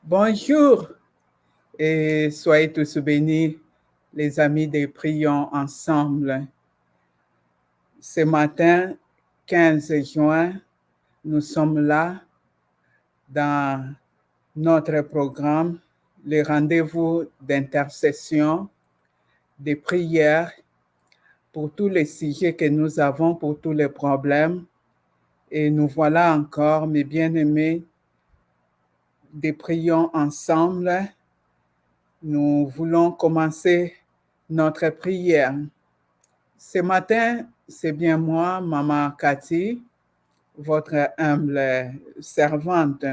Bonjour et soyez tous bénis, les amis de Prions ensemble. Ce matin, 15 juin, nous sommes là dans notre programme, le rendez-vous d'intercession, de prière pour tous les sujets que nous avons, pour tous les problèmes. Et nous voilà encore, mes bien-aimés, de Prions ensemble. Nous voulons commencer notre prière. Ce matin, c'est bien moi, Maman Cathy, votre humble servante.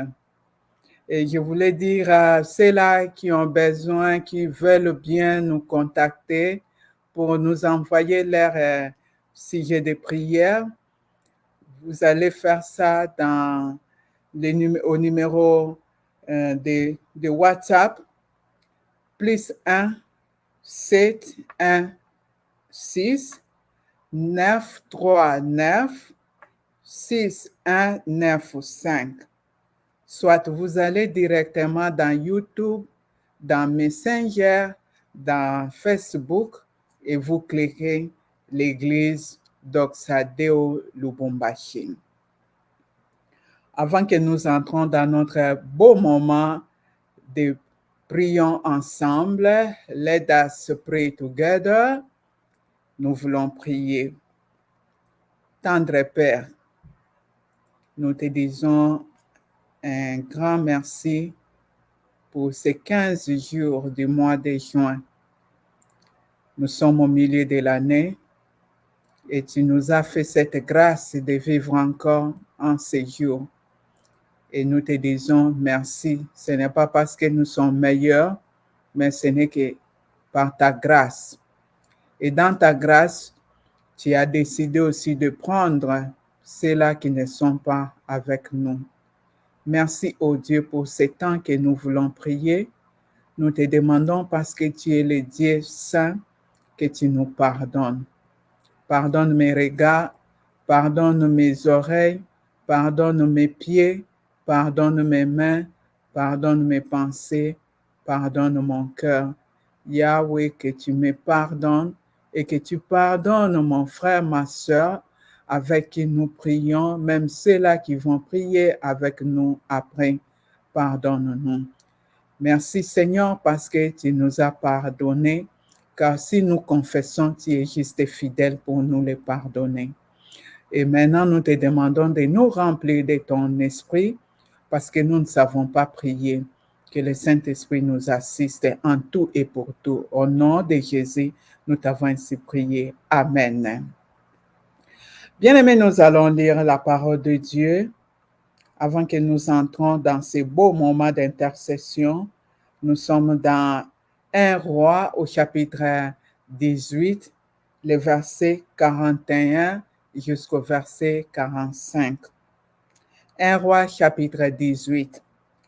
Et je voulais dire à ceux-là qui ont besoin, qui veulent bien nous contacter pour nous envoyer leur sujet de prière, vous allez faire ça au numéro de WhatsApp, plus 1 7 1 6 939 6195. Soit vous allez directement dans YouTube, dans Messenger, dans Facebook et vous cliquez l'église d'Oxadeo Lubumbashi. Avant que nous entrons dans notre beau moment de prions ensemble, let us pray together. Nous voulons prier. Tendre Père, nous te disons un grand merci pour ces 15 jours du mois de juin. Nous sommes au milieu de l'année et tu nous as fait cette grâce de vivre encore en ces jours. Et nous te disons merci. Ce n'est pas parce que nous sommes meilleurs, mais ce n'est que par ta grâce. Et dans ta grâce, tu as décidé aussi de prendre ceux-là qui ne sont pas avec nous. Merci, ô Dieu, pour ce temps que nous voulons prier. Nous te demandons parce que tu es le Dieu saint que tu nous pardonnes. Pardonne mes regards, pardonne mes oreilles, pardonne mes pieds, pardonne mes mains, pardonne mes pensées, pardonne mon cœur. Yahweh, que tu me pardonnes et que tu pardonnes mon frère, ma soeur, avec qui nous prions, même ceux-là qui vont prier avec nous après. Pardonne-nous. Merci Seigneur parce que tu nous as pardonné, car si nous confessons, tu es juste et fidèle pour nous les pardonner. Et maintenant, nous te demandons de nous remplir de ton esprit parce que nous ne savons pas prier. Que le Saint-Esprit nous assiste en tout et pour tout. Au nom de Jésus, nous t'avons ainsi prié. Amen. Bien-aimés, nous allons lire la parole de Dieu avant que nous entrons dans ces beaux moments d'intercession. Nous sommes dans 1 Roi au chapitre 18, le verset 41 jusqu'au verset 45. 1 Roi chapitre 18,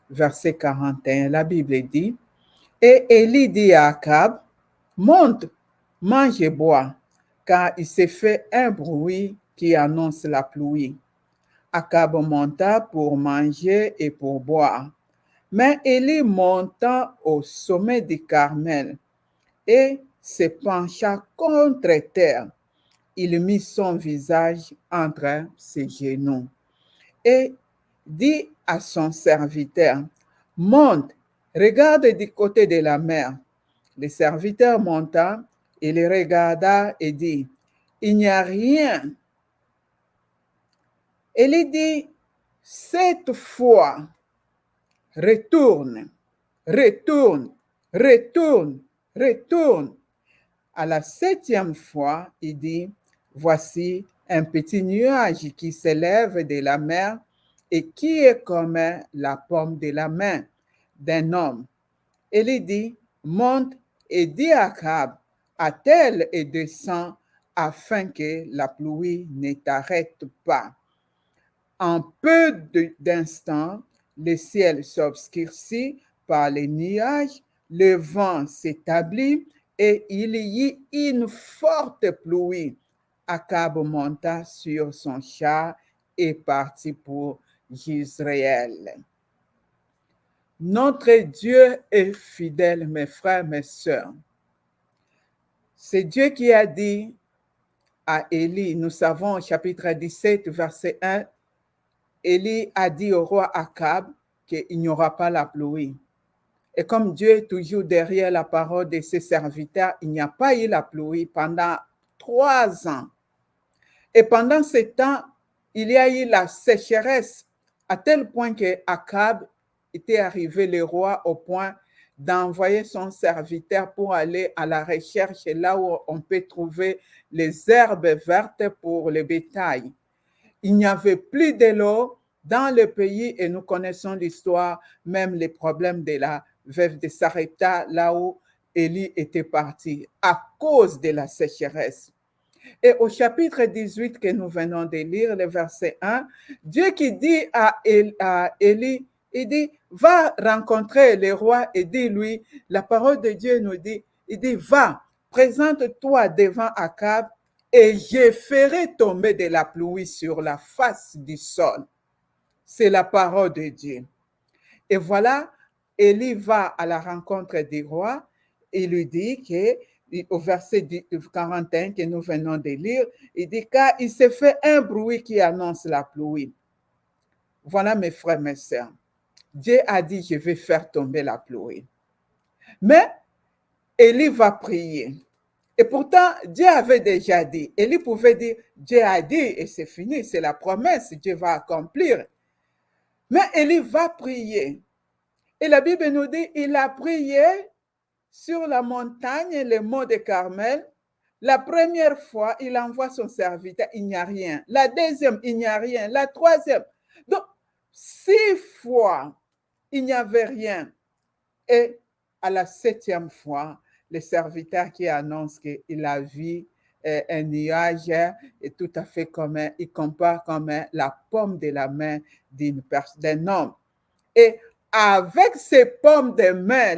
verset 41, la Bible dit, « Et Élie dit à Akab, « Monte, mange et bois, car il s'est fait un bruit qui annonce la pluie. » Akab monta pour manger et pour boire. Mais Élie monta au sommet du Carmel et se pencha contre terre. Il mit son visage entre ses genoux et dit à son serviteur, « Monte, regarde du côté de la mer. » Le serviteur monta, il regarda et dit, « Il n'y a rien. » Élie dit, « Cette fois, retourne, retourne, retourne, retourne. » À la 7e fois, il dit, « Voici un petit nuage qui s'élève de la mer et qui est comme la paume de la main d'un homme. » Élie dit, « Monte et dis à Akab, attelle et descends afin que la pluie ne t'arrête pas. » En peu d'instants, le ciel s'obscurcit par les nuages, le vent s'établit et il y eut une forte pluie. Akab monta sur son char et partit pour Jezréel. Notre Dieu est fidèle, mes frères, mes sœurs. C'est Dieu qui a dit à Élie, nous savons au chapitre 17, verset 1, Élie a dit au roi Akab qu'il n'y aura pas la pluie. Et comme Dieu est toujours derrière la parole de ses serviteurs, il n'y a pas eu la pluie pendant 3 ans. Et pendant ce temps, il y a eu la sécheresse à tel point que Akab était arrivé, le roi, au point d'envoyer son serviteur pour aller à la recherche là où on peut trouver les herbes vertes pour le bétail. Il n'y avait plus de l'eau dans le pays et nous connaissons l'histoire, même les problèmes de la veuve de Sarepta, là où Élie était parti à cause de la sécheresse. Et au chapitre 18 que nous venons de lire, le verset 1, Dieu qui dit à Élie, il dit, va rencontrer le roi et dis-lui, la parole de Dieu nous dit, il dit, va, présente-toi devant Akab et je ferai tomber de la pluie sur la face du sol. C'est la parole de Dieu. Et voilà, Élie va à la rencontre du roi et lui dit que, au verset 41 que nous venons de lire, il dit, car il s'est fait un bruit qui annonce la pluie. Voilà, mes frères, mes sœurs. Dieu a dit, je vais faire tomber la pluie. Mais Élie va prier. Et pourtant, Dieu avait déjà dit. Élie pouvait dire, Dieu a dit et c'est fini, c'est la promesse, Dieu va accomplir. Mais Élie va prier. Et la Bible nous dit, il a prié sur la montagne, le mont de Carmel. La première fois, il envoie son serviteur, il n'y a rien. La deuxième, il n'y a rien. La troisième. Donc, 6 fois, il n'y avait rien. Et à la 7e fois, le serviteur qui annonce qu'il a vu un nuage est tout à fait commun. Il compare comme la paume de la main d'un homme. Et avec ces paumes de main,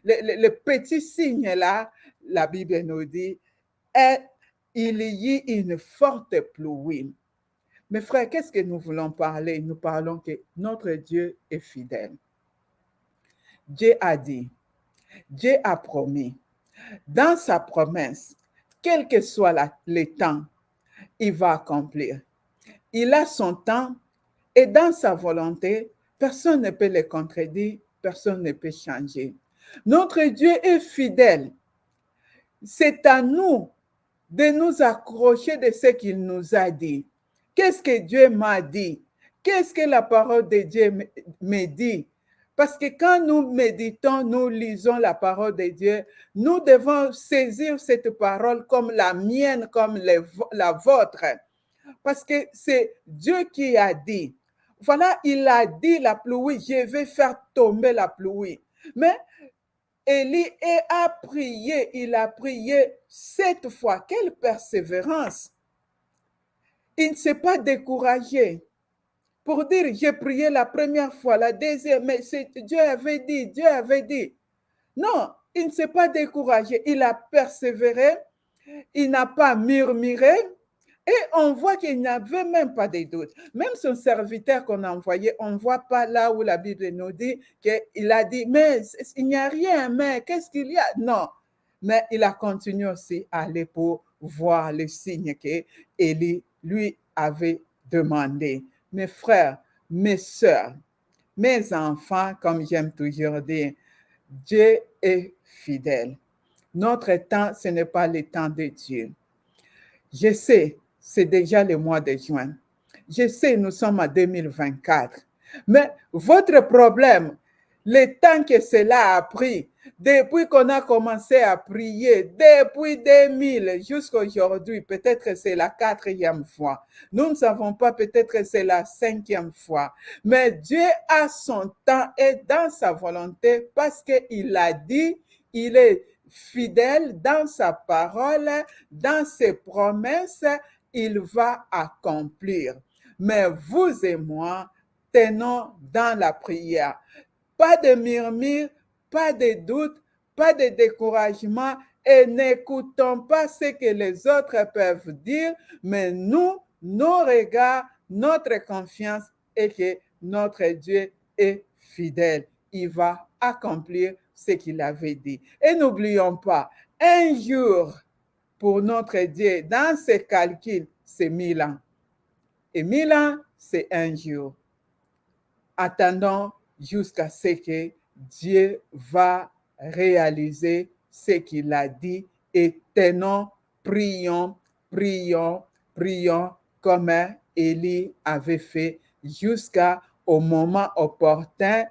le petit signe là, la Bible nous dit, il y eut une forte pluie. Mes frères, qu'est-ce que nous voulons parler? Nous parlons que notre Dieu est fidèle. Dieu a dit, Dieu a promis. Dans sa promesse, quel que soit le temps, il va accomplir. Il a son temps et dans sa volonté, personne ne peut le contredire, personne ne peut changer. Notre Dieu est fidèle. C'est à nous de nous accrocher de ce qu'il nous a dit. Qu'est-ce que Dieu m'a dit? Qu'est-ce que la parole de Dieu me dit? Parce que quand nous méditons, nous lisons la parole de Dieu, nous devons saisir cette parole comme la mienne, comme la vôtre. Parce que c'est Dieu qui a dit. Voilà, il a dit la pluie, je vais faire tomber la pluie. Mais Élie a prié, il a prié 7 fois. Quelle persévérance! Il ne s'est pas découragé. Pour dire, j'ai prié la première fois, la deuxième, mais Dieu avait dit. Non, il ne s'est pas découragé, il a persévéré, il n'a pas murmuré, et on voit qu'il n'avait même pas de doute. Même son serviteur qu'on a envoyé, on ne voit pas là où la Bible nous dit qu'il a dit, mais il n'y a rien, mais qu'est-ce qu'il y a? Non, mais il a continué aussi à aller pour voir le signe qu'Élie lui avait demandé. Mes frères, mes sœurs, mes enfants, comme j'aime toujours dire, Dieu est fidèle. Notre temps, ce n'est pas le temps de Dieu. Je sais, c'est déjà le mois de juin. Je sais, nous sommes en 2024. Mais votre problème, le temps que cela a pris, depuis qu'on a commencé à prier, depuis 2000 jusqu'à aujourd'hui, peut-être que c'est la 4e fois. Nous ne savons pas, peut-être que c'est la 5e fois. Mais Dieu a son temps et dans sa volonté parce qu'il a dit, il est fidèle dans sa parole, dans ses promesses, il va accomplir. Mais vous et moi, tenons dans la prière. Pas de murmure, pas de doute, pas de découragement et n'écoutons pas ce que les autres peuvent dire, mais nos regards, notre confiance est que notre Dieu est fidèle. Il va accomplir ce qu'il avait dit. Et n'oublions pas, un jour pour notre Dieu, dans ses calculs, c'est 1000 ans. Et 1000 ans, c'est un jour. Attendons jusqu'à ce que Dieu va réaliser ce qu'il a dit et tenons, prions, prions, prions comme Élie avait fait jusqu'au moment opportun.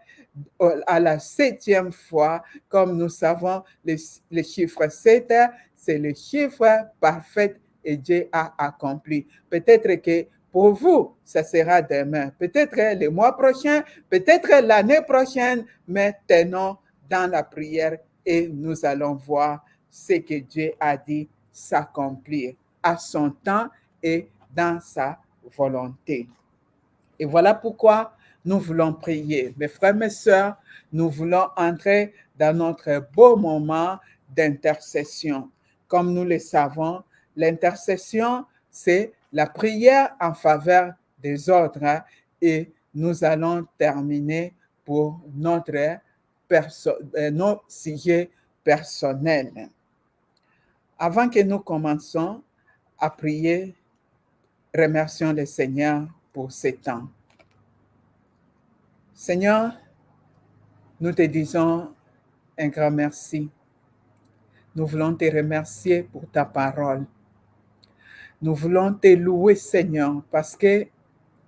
À la 7e fois, comme nous savons, le chiffre 7, c'est le chiffre parfait et Dieu a accompli. Peut-être que pour vous, ça sera demain, peut-être le mois prochain, peut-être l'année prochaine, mais tenons dans la prière et nous allons voir ce que Dieu a dit s'accomplir à son temps et dans sa volonté. Et voilà pourquoi nous voulons prier. Mes frères, mes sœurs, nous voulons entrer dans notre beau moment d'intercession. Comme nous le savons, l'intercession, c'est la prière en faveur des autres et nous allons terminer pour nos sujets personnels. Avant que nous commencions à prier, remercions le Seigneur pour ce temps. Seigneur, nous te disons un grand merci. Nous voulons te remercier pour ta parole. Nous voulons te louer, Seigneur, parce que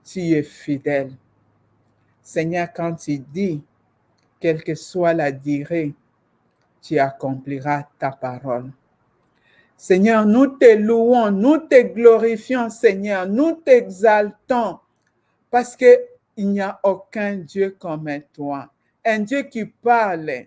tu es fidèle. Seigneur, quand tu dis, quelle que soit la durée, tu accompliras ta parole. Seigneur, nous te louons, nous te glorifions, Seigneur, nous t'exaltons, parce qu'il n'y a aucun Dieu comme toi, un Dieu qui parle.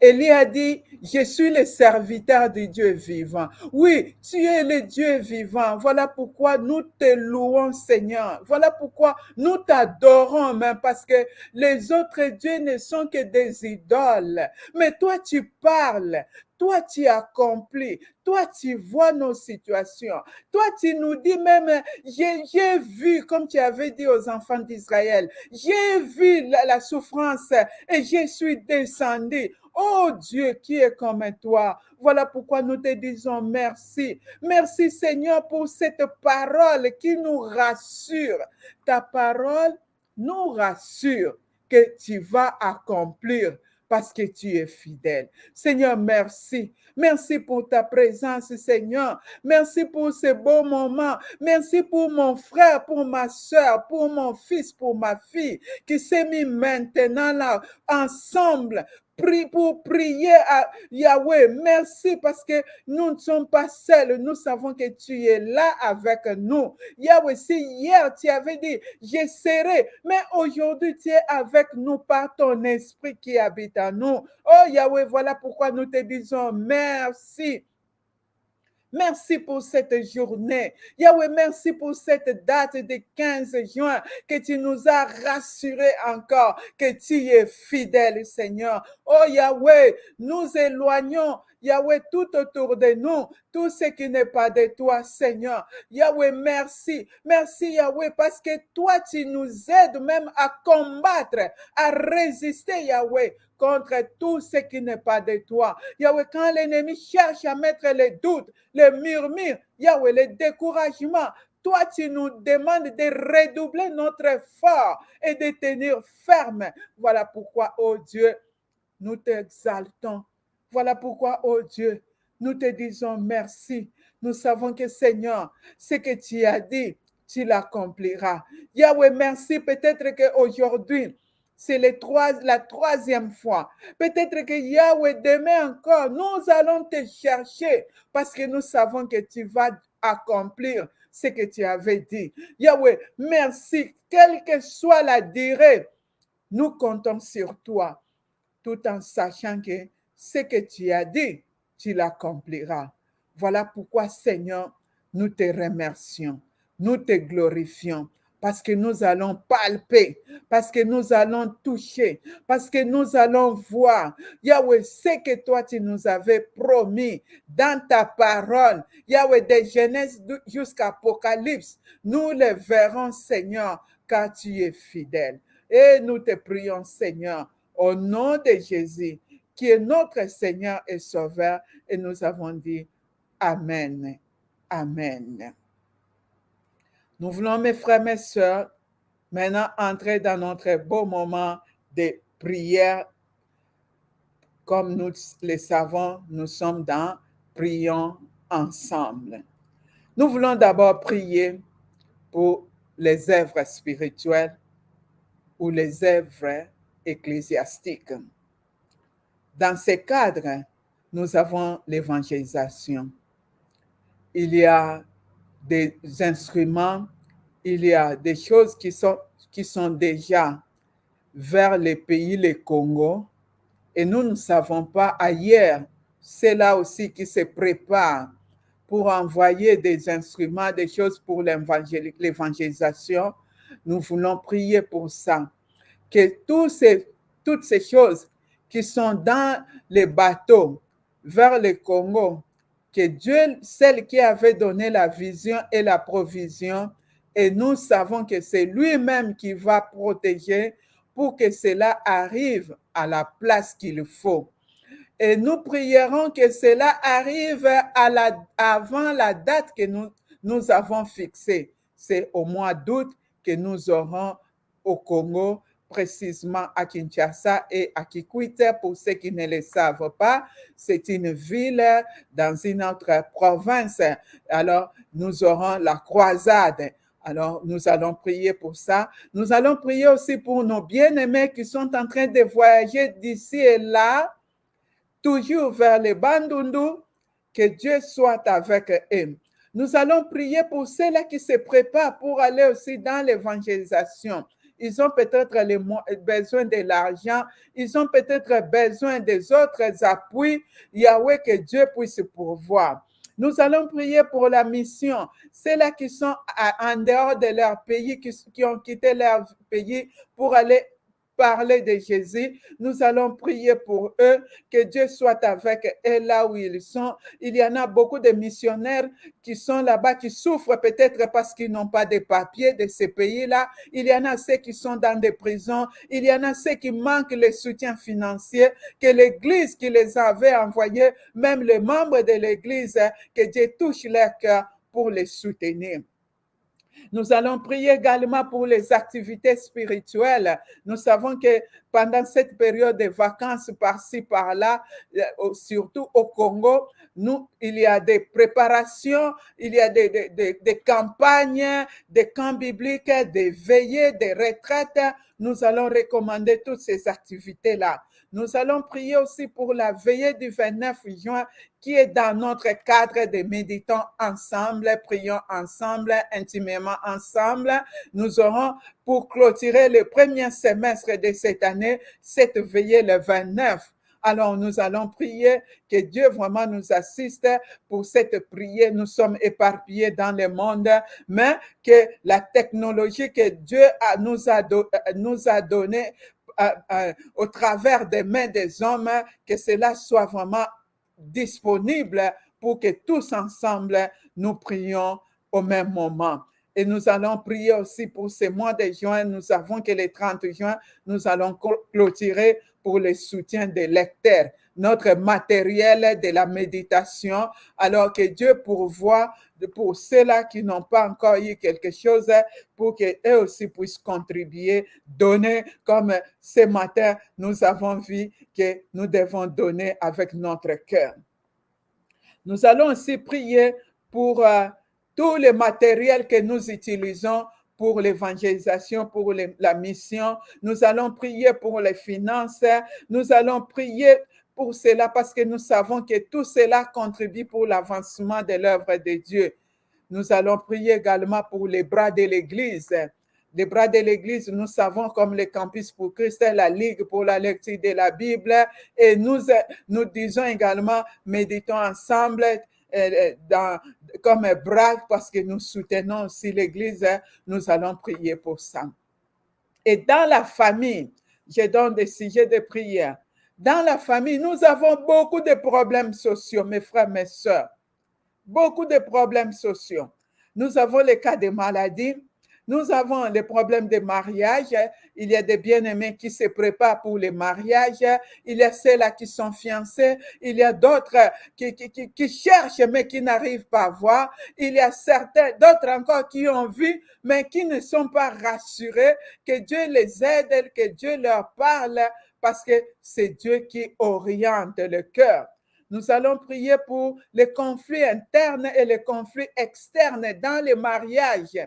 Élie a dit, je suis le serviteur du Dieu vivant. Oui, tu es le Dieu vivant. Voilà pourquoi nous te louons, Seigneur. Voilà pourquoi nous t'adorons, même parce que les autres dieux ne sont que des idoles. Mais toi, tu parles. Toi, tu accomplis. Toi, tu vois nos situations. Toi, tu nous dis même, j'ai vu, comme tu avais dit aux enfants d'Israël, j'ai vu la souffrance et je suis descendu. Oh Dieu qui est comme toi. Voilà pourquoi nous te disons merci. Merci Seigneur pour cette parole qui nous rassure. Ta parole nous rassure que tu vas accomplir parce que tu es fidèle. Seigneur, merci. Merci pour ta présence, Seigneur. Merci pour ce beau moment. Merci pour mon frère, pour ma soeur, pour mon fils, pour ma fille qui s'est mis maintenant là ensemble pour prier à Yahweh. Merci parce que nous ne sommes pas seuls. Nous savons que tu es là avec nous. Yahweh, si hier tu avais dit, je serai, mais aujourd'hui tu es avec nous par ton esprit qui habite en nous. Oh Yahweh, voilà pourquoi nous te disons merci. Merci pour cette journée. Yahweh, merci pour cette date de 15 juin que tu nous as rassurés encore que tu es fidèle, Seigneur. Oh Yahweh, nous éloignons, Yahweh, tout autour de nous, tout ce qui n'est pas de toi, Seigneur. Yahweh, merci. Merci, Yahweh, parce que toi, tu nous aides même à combattre, à résister, Yahweh, contre tout ce qui n'est pas de toi. Yahweh, quand l'ennemi cherche à mettre les doutes, le murmure, Yahweh, le découragement, toi, tu nous demandes de redoubler notre effort et de tenir ferme. Voilà pourquoi, oh Dieu, nous t'exaltons. Voilà pourquoi, oh Dieu, nous te disons merci. Nous savons que, Seigneur, ce que tu as dit, tu l'accompliras. Yahweh, merci. Peut-être qu'aujourd'hui, c'est la 3e fois. Peut-être que Yahweh, demain encore, nous allons te chercher parce que nous savons que tu vas accomplir ce que tu avais dit. Yahweh, merci. Quelle que soit la durée, nous comptons sur toi tout en sachant que ce que tu as dit, tu l'accompliras. Voilà pourquoi, Seigneur, nous te remercions, nous te glorifions, parce que nous allons palper, parce que nous allons toucher, parce que nous allons voir, Yahweh, ce que toi tu nous avais promis dans ta parole, Yahweh, de Genèse jusqu'à Apocalypse, nous le verrons, Seigneur, car tu es fidèle. Et nous te prions, Seigneur, au nom de Jésus, qui est notre Seigneur et Sauveur. Et nous avons dit Amen. Amen. Nous voulons, mes frères, mes sœurs, maintenant entrer dans notre beau moment de prière. Comme nous le savons, nous sommes dans Prions ensemble. Nous voulons d'abord prier pour les œuvres spirituelles ou les œuvres ecclésiastiques. Dans ce cadre, nous avons l'évangélisation. Il y a des instruments, il y a des choses qui sont déjà vers les pays, le Congo, et nous ne savons pas ailleurs. C'est là aussi qui se prépare pour envoyer des instruments, des choses pour l'évangélisation. Nous voulons prier pour ça. Que toutes ces choses qui sont dans les bateaux vers le Congo, que Dieu, celle qui avait donné la vision et la provision, et nous savons que c'est lui-même qui va protéger pour que cela arrive à la place qu'il faut. Et nous prierons que cela arrive avant la date que nous avons fixée. C'est au mois d'août que nous aurons au Congo, précisément à Kinshasa et à Kikwit. Pour ceux qui ne le savent pas, c'est une ville dans une autre province. Alors, nous aurons la croisade. Alors, nous allons prier pour ça. Nous allons prier aussi pour nos bien-aimés qui sont en train de voyager d'ici et là, toujours vers les Bandundu, que Dieu soit avec eux. Nous allons prier pour ceux-là qui se préparent pour aller aussi dans l'évangélisation. Ils ont peut-être besoin de l'argent, ils ont peut-être besoin des autres appuis. Yahweh, que Dieu puisse pourvoir. Nous allons prier pour la mission. Ceux-là qui sont en dehors de leur pays, qui ont quitté leur pays pour aller parler de Jésus, nous allons prier pour eux, que Dieu soit avec eux là où ils sont. Il y en a beaucoup de missionnaires qui sont là-bas, qui souffrent peut-être parce qu'ils n'ont pas de papiers de ces pays-là. Il y en a ceux qui sont dans des prisons. Il y en a ceux qui manquent le soutien financier, que l'Église qui les avait envoyés, même les membres de l'Église, que Dieu touche leur cœur pour les soutenir. Nous allons prier également pour les activités spirituelles. Nous savons que pendant cette période de vacances par-ci, par-là, surtout au Congo, il y a des préparations, il y a des campagnes, des camps bibliques, des veillées, des retraites. Nous allons recommander toutes ces activités-là. Nous allons prier aussi pour la veillée du 29 juin qui est dans notre cadre de méditons ensemble, prions ensemble, intimement ensemble. Nous aurons pour clôturer le premier semestre de cette année, cette veillée le 29. Alors, nous allons prier que Dieu vraiment nous assiste pour cette prière. Nous sommes éparpillés dans le monde, mais que la technologie que Dieu nous a donnée au travers des mains des hommes, que cela soit vraiment disponible pour que tous ensemble nous prions au même moment. Et nous allons prier aussi pour ce mois de juin. Nous savons que le 30 juin, nous allons clôturer pour le soutien des lecteurs, notre matériel de la méditation, alors que Dieu pourvoit pour ceux-là qui n'ont pas encore eu quelque chose, pour qu'eux aussi puissent contribuer, donner, comme ce matin, nous avons vu que nous devons donner avec notre cœur. Nous allons aussi prier pour tout le matériel que nous utilisons pour l'évangélisation, pour la mission. Nous allons prier pour les finances. Nous allons prier pour cela parce que nous savons que tout cela contribue pour l'avancement de l'œuvre de Dieu. Nous allons prier également pour les bras de l'Église. Les bras de l'Église, nous savons comme le Campus pour Christ, la Ligue pour la lecture de la Bible. Et nous disons également, méditons ensemble comme bras parce que nous soutenons aussi l'Église. Nous allons prier pour ça. Et dans la famille, je donne des sujets de prière. Dans la famille, nous avons beaucoup de problèmes sociaux, mes frères, mes sœurs. Beaucoup de problèmes sociaux. Nous avons les cas de maladie. Nous avons les problèmes de mariage. Il y a des bien-aimés qui se préparent pour le mariage. Il y a ceux-là qui sont fiancés. Il y a d'autres qui cherchent mais qui n'arrivent pas à voir. Il y a d'autres encore qui ont vu mais qui ne sont pas rassurés. Que Dieu les aide, que Dieu leur parle parce que c'est Dieu qui oriente le cœur. Nous allons prier pour les conflits internes et les conflits externes dans les mariages.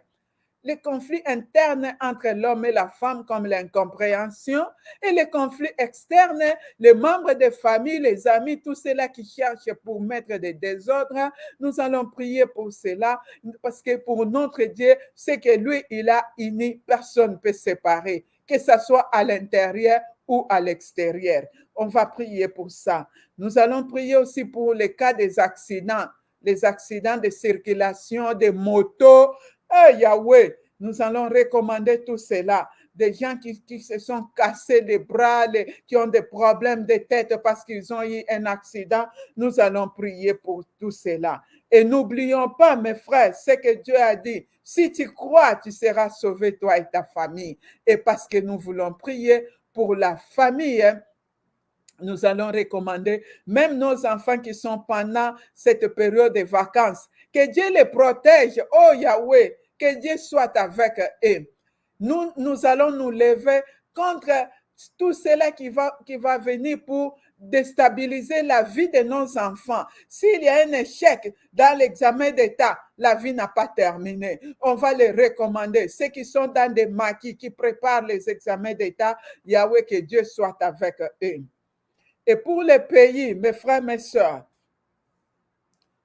Les conflits internes entre l'homme et la femme comme l'incompréhension et les conflits externes, les membres de famille, les amis, tous ceux-là qui cherchent pour mettre des désordres. Nous allons prier pour cela parce que pour notre Dieu, c'est que lui, il a uni, personne ne peut séparer, que ce soit à l'intérieur ou à l'extérieur. On va prier pour ça. Nous allons prier aussi pour les cas des accidents, les accidents de circulation, des motos. Yahweh, nous allons recommander tout cela. Des gens qui se sont cassés les bras, qui ont des problèmes de tête parce qu'ils ont eu un accident. Nous allons prier pour tout cela. Et n'oublions pas, mes frères, ce que Dieu a dit. Si tu crois, tu seras sauvé, toi et ta famille. Et parce que nous voulons prier pour la famille, nous allons recommander même nos enfants qui sont pendant cette période de vacances. Que Dieu les protège, oh Yahweh, que Dieu soit avec eux. Nous allons nous lever contre tout cela qui va venir pour déstabiliser la vie de nos enfants. S'il y a un échec dans l'examen d'État, la vie n'a pas terminé. On va les recommander. Ceux qui sont dans des maquis, qui préparent les examens d'État, Yahweh, que Dieu soit avec eux. Et pour les pays, mes frères, mes sœurs,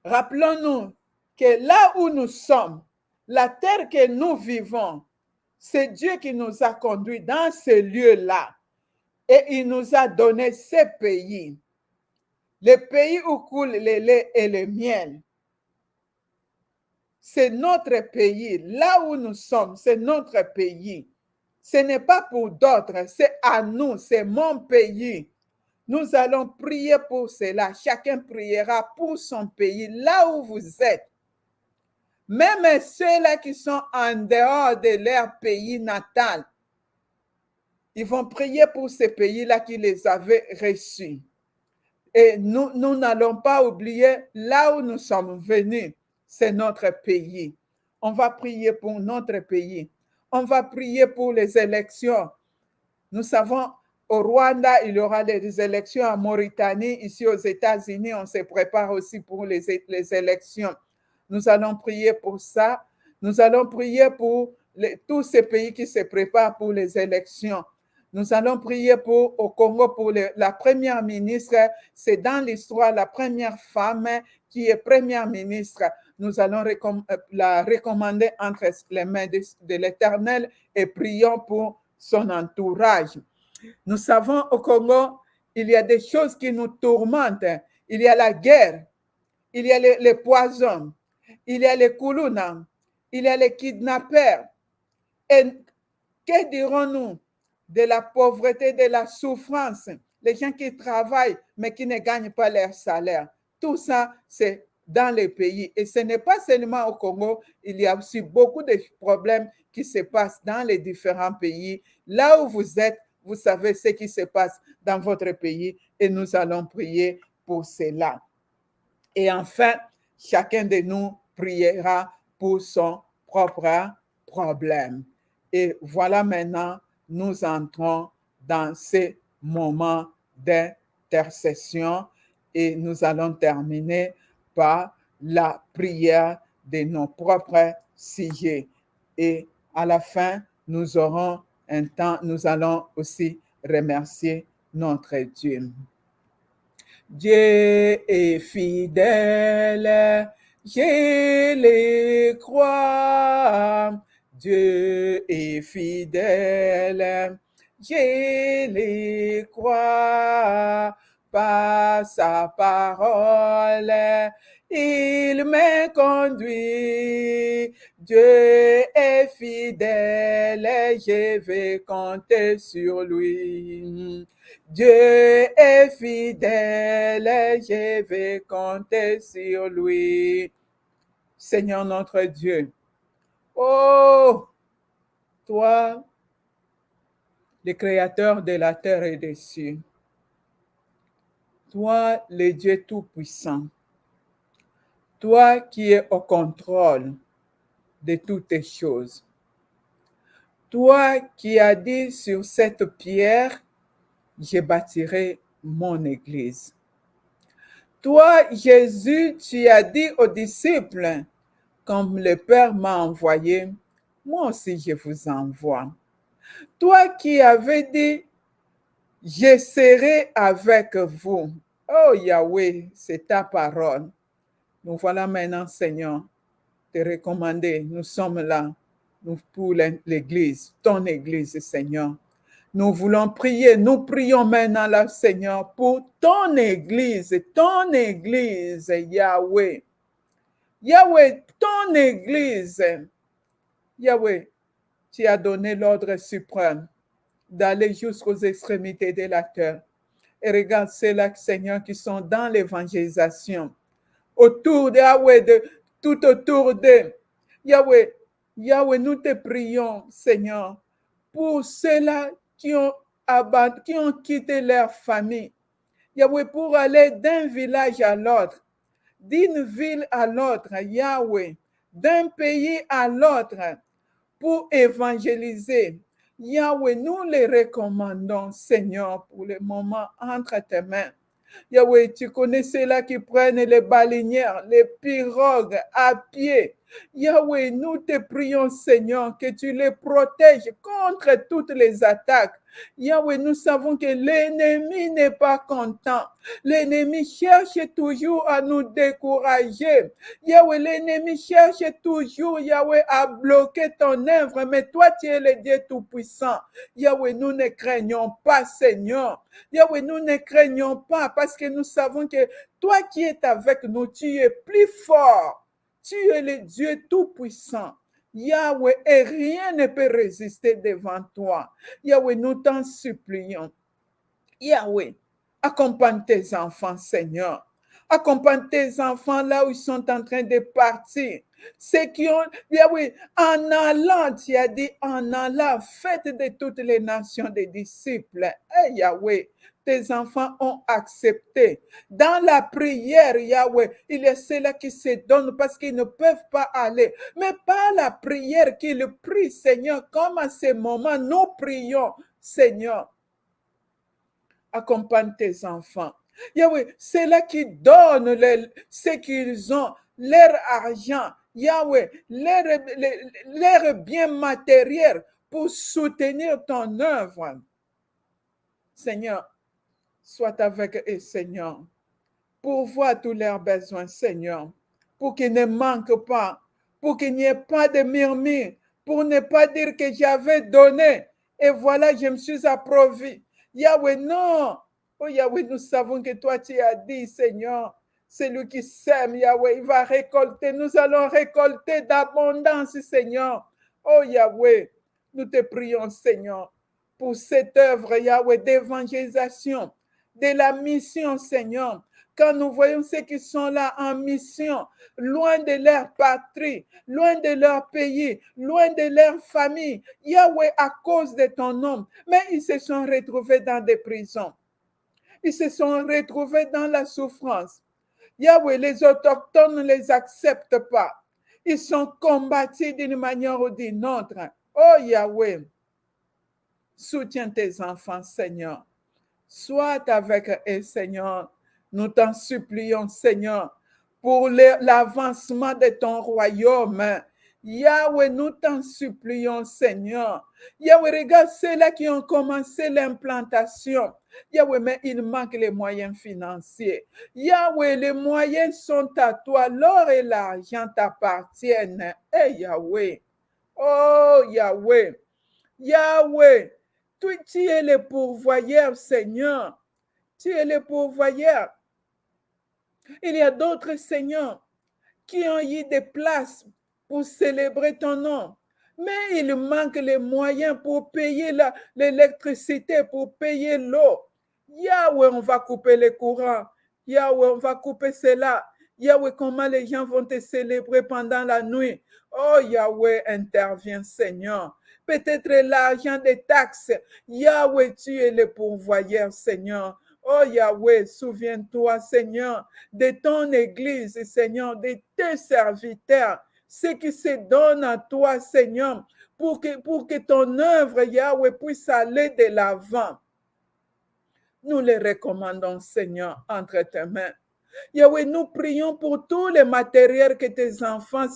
rappelons-nous que là où nous sommes, la terre que nous vivons, c'est Dieu qui nous a conduits dans ce lieu-là. Et il nous a donné ces pays. Les pays où coule le lait et le miel. C'est notre pays. Là où nous sommes, c'est notre pays. Ce n'est pas pour d'autres, c'est à nous, c'est mon pays. Nous allons prier pour cela. Chacun priera pour son pays, là où vous êtes. Même ceux-là qui sont en dehors de leur pays natal, ils vont prier pour ces pays-là qui les avaient reçus. Et nous n'allons pas oublier là où nous sommes venus, c'est notre pays. On va prier pour notre pays. On va prier pour les élections. Nous savons, au Rwanda, il y aura des élections en Mauritanie. Ici aux États-Unis, on se prépare aussi pour les élections. Nous allons prier pour ça. Nous allons prier pour tous ces pays qui se préparent pour les élections. Nous allons prier au Congo pour la première ministre. C'est dans l'histoire la première femme qui est première ministre. Nous allons la recommander entre les mains de l'Éternel et prions pour son entourage. Nous savons au Congo, il y a des choses qui nous tourmentent. Il y a la guerre, il y a les poisons, il y a les koulouna, il y a les kidnappeurs. Et que dirons-nous de la pauvreté, de la souffrance, les gens qui travaillent mais qui ne gagnent pas leur salaire? Tout ça, c'est dans les pays. Et ce n'est pas seulement au Congo, il y a aussi beaucoup de problèmes qui se passent dans les différents pays. Là où vous êtes, vous savez ce qui se passe dans votre pays et nous allons prier pour cela. Et enfin, chacun de nous priera pour son propre problème. Et voilà maintenant, nous entrons dans ces moments d'intercession et nous allons terminer par la prière de nos propres sujets. Et à la fin, nous aurons un temps, nous allons aussi remercier notre Dieu. Dieu est fidèle, je le crois. Dieu est fidèle, je le crois. Par sa parole, il me conduit. Dieu est fidèle, je vais compter sur lui. Dieu est fidèle, je vais compter sur lui. Seigneur notre Dieu, oh, Toi, le Créateur de la terre et des cieux. Toi, le Dieu Tout-Puissant. Toi qui es au contrôle de toutes choses. Toi qui as dit sur cette pierre, je bâtirai mon église. Toi, Jésus, tu as dit aux disciples, comme le Père m'a envoyé, moi aussi je vous envoie. Toi qui avais dit, je serai avec vous. Oh Yahweh, c'est ta parole. Nous voilà maintenant, Seigneur, te recommander. Nous sommes là pour l'Église, ton Église, Seigneur. Nous voulons prier. Nous prions maintenant, là, Seigneur, pour ton Église, Yahweh. Yahweh, ton Église. Yahweh, tu as donné l'ordre suprême d'aller jusqu'aux extrémités de la terre. Et regarde ceux-là, Seigneur, qui sont dans l'évangélisation. Autour de Yahweh, tout autour d'eux. Yahweh, Yahweh, nous te prions, Seigneur, pour ceux-là qui ont quitté leur famille. Yahweh, pour aller d'un village à l'autre, d'une ville à l'autre, Yahweh, d'un pays à l'autre, pour évangéliser. Yahweh, nous les recommandons, Seigneur, pour le moment entre tes mains. Yahweh, tu connais ceux-là qui prennent les baleinières, les pirogues à pied. Yahweh, nous te prions, Seigneur, que tu les protèges contre toutes les attaques. Yahweh, nous savons que l'ennemi n'est pas content. L'ennemi cherche toujours à nous décourager. Yahweh, l'ennemi cherche toujours, Yahweh, à bloquer ton œuvre, mais toi, tu es le Dieu Tout-Puissant. Yahweh, nous ne craignons pas, Seigneur. Yahweh, nous ne craignons pas parce que nous savons que toi qui es avec nous, tu es plus fort. Tu es le Dieu Tout-Puissant. Yahweh, et rien ne peut résister devant toi. Yahweh, nous t'en supplions. Yahweh, accompagne tes enfants, Seigneur. Accompagne tes enfants là où ils sont en train de partir. Ceux qui ont, Yahweh, en allant, tu as dit, en allant, faites de toutes les nations des disciples. Hey, Yahweh, tes enfants ont accepté. Dans la prière, Yahweh, il y a ceux-là qui se donnent parce qu'ils ne peuvent pas aller. Mais par la prière qu'ils prient, Seigneur, comme à ce moment, nous prions, Seigneur. Accompagne tes enfants. Yahweh, c'est là qui donnent ce qu'ils ont, leur argent, Yahweh, leur bien matériel pour soutenir ton œuvre. Seigneur, sois avec eux, Seigneur. Pourvois tous leurs besoins, Seigneur, pour qu'ils ne manquent pas, pour qu'il n'y ait pas de murmure, pour ne pas dire que j'avais donné et voilà, je me suis approuvé. Yahweh, non. Oh Yahweh, nous savons que toi, tu as dit, Seigneur, celui qui sème, Yahweh, il va récolter. Nous allons récolter d'abondance, Seigneur. Oh Yahweh, nous te prions, Seigneur, pour cette œuvre, Yahweh, d'évangélisation, de la mission, Seigneur. Quand nous voyons ceux qui sont là en mission, loin de leur patrie, loin de leur pays, loin de leur famille, Yahweh, à cause de ton nom, mais ils se sont retrouvés dans des prisons. Ils se sont retrouvés dans la souffrance. Yahweh, les autochtones ne les acceptent pas. Ils sont combattus d'une manière ou d'une autre. Oh Yahweh, soutiens tes enfants, Seigneur. Sois avec eux, Seigneur. Nous t'en supplions, Seigneur, pour l'avancement de ton royaume. Yahweh, nous t'en supplions, Seigneur. Yahweh, regarde ceux-là qui ont commencé l'implantation. Yahweh, mais il manque les moyens financiers. Yahweh, les moyens sont à toi. L'or et l'argent t'appartiennent. Eh Yahweh. Oh Yahweh. Yahweh. Tu es le pourvoyeur, Seigneur. Tu es le pourvoyeur. Il y a d'autres seigneurs qui ont eu des places pour célébrer ton nom. Mais il manque les moyens pour payer l'électricité, pour payer l'eau. Yahweh, on va couper les courants. Yahweh, on va couper cela. Yahweh, comment les gens vont te célébrer pendant la nuit? Oh, Yahweh, intervient, Seigneur. peut-être l'argent des taxes. Yahweh, tu es le pourvoyeur, Seigneur. Oh Yahweh, souviens-toi, Seigneur, de ton Église, Seigneur, de tes serviteurs, ceux qui se donnent à toi, Seigneur, pour que ton œuvre, Yahweh, puisse aller de l'avant. Nous les recommandons, Seigneur, entre tes mains. Yahweh, nous prions pour tous les matériels que tes enfants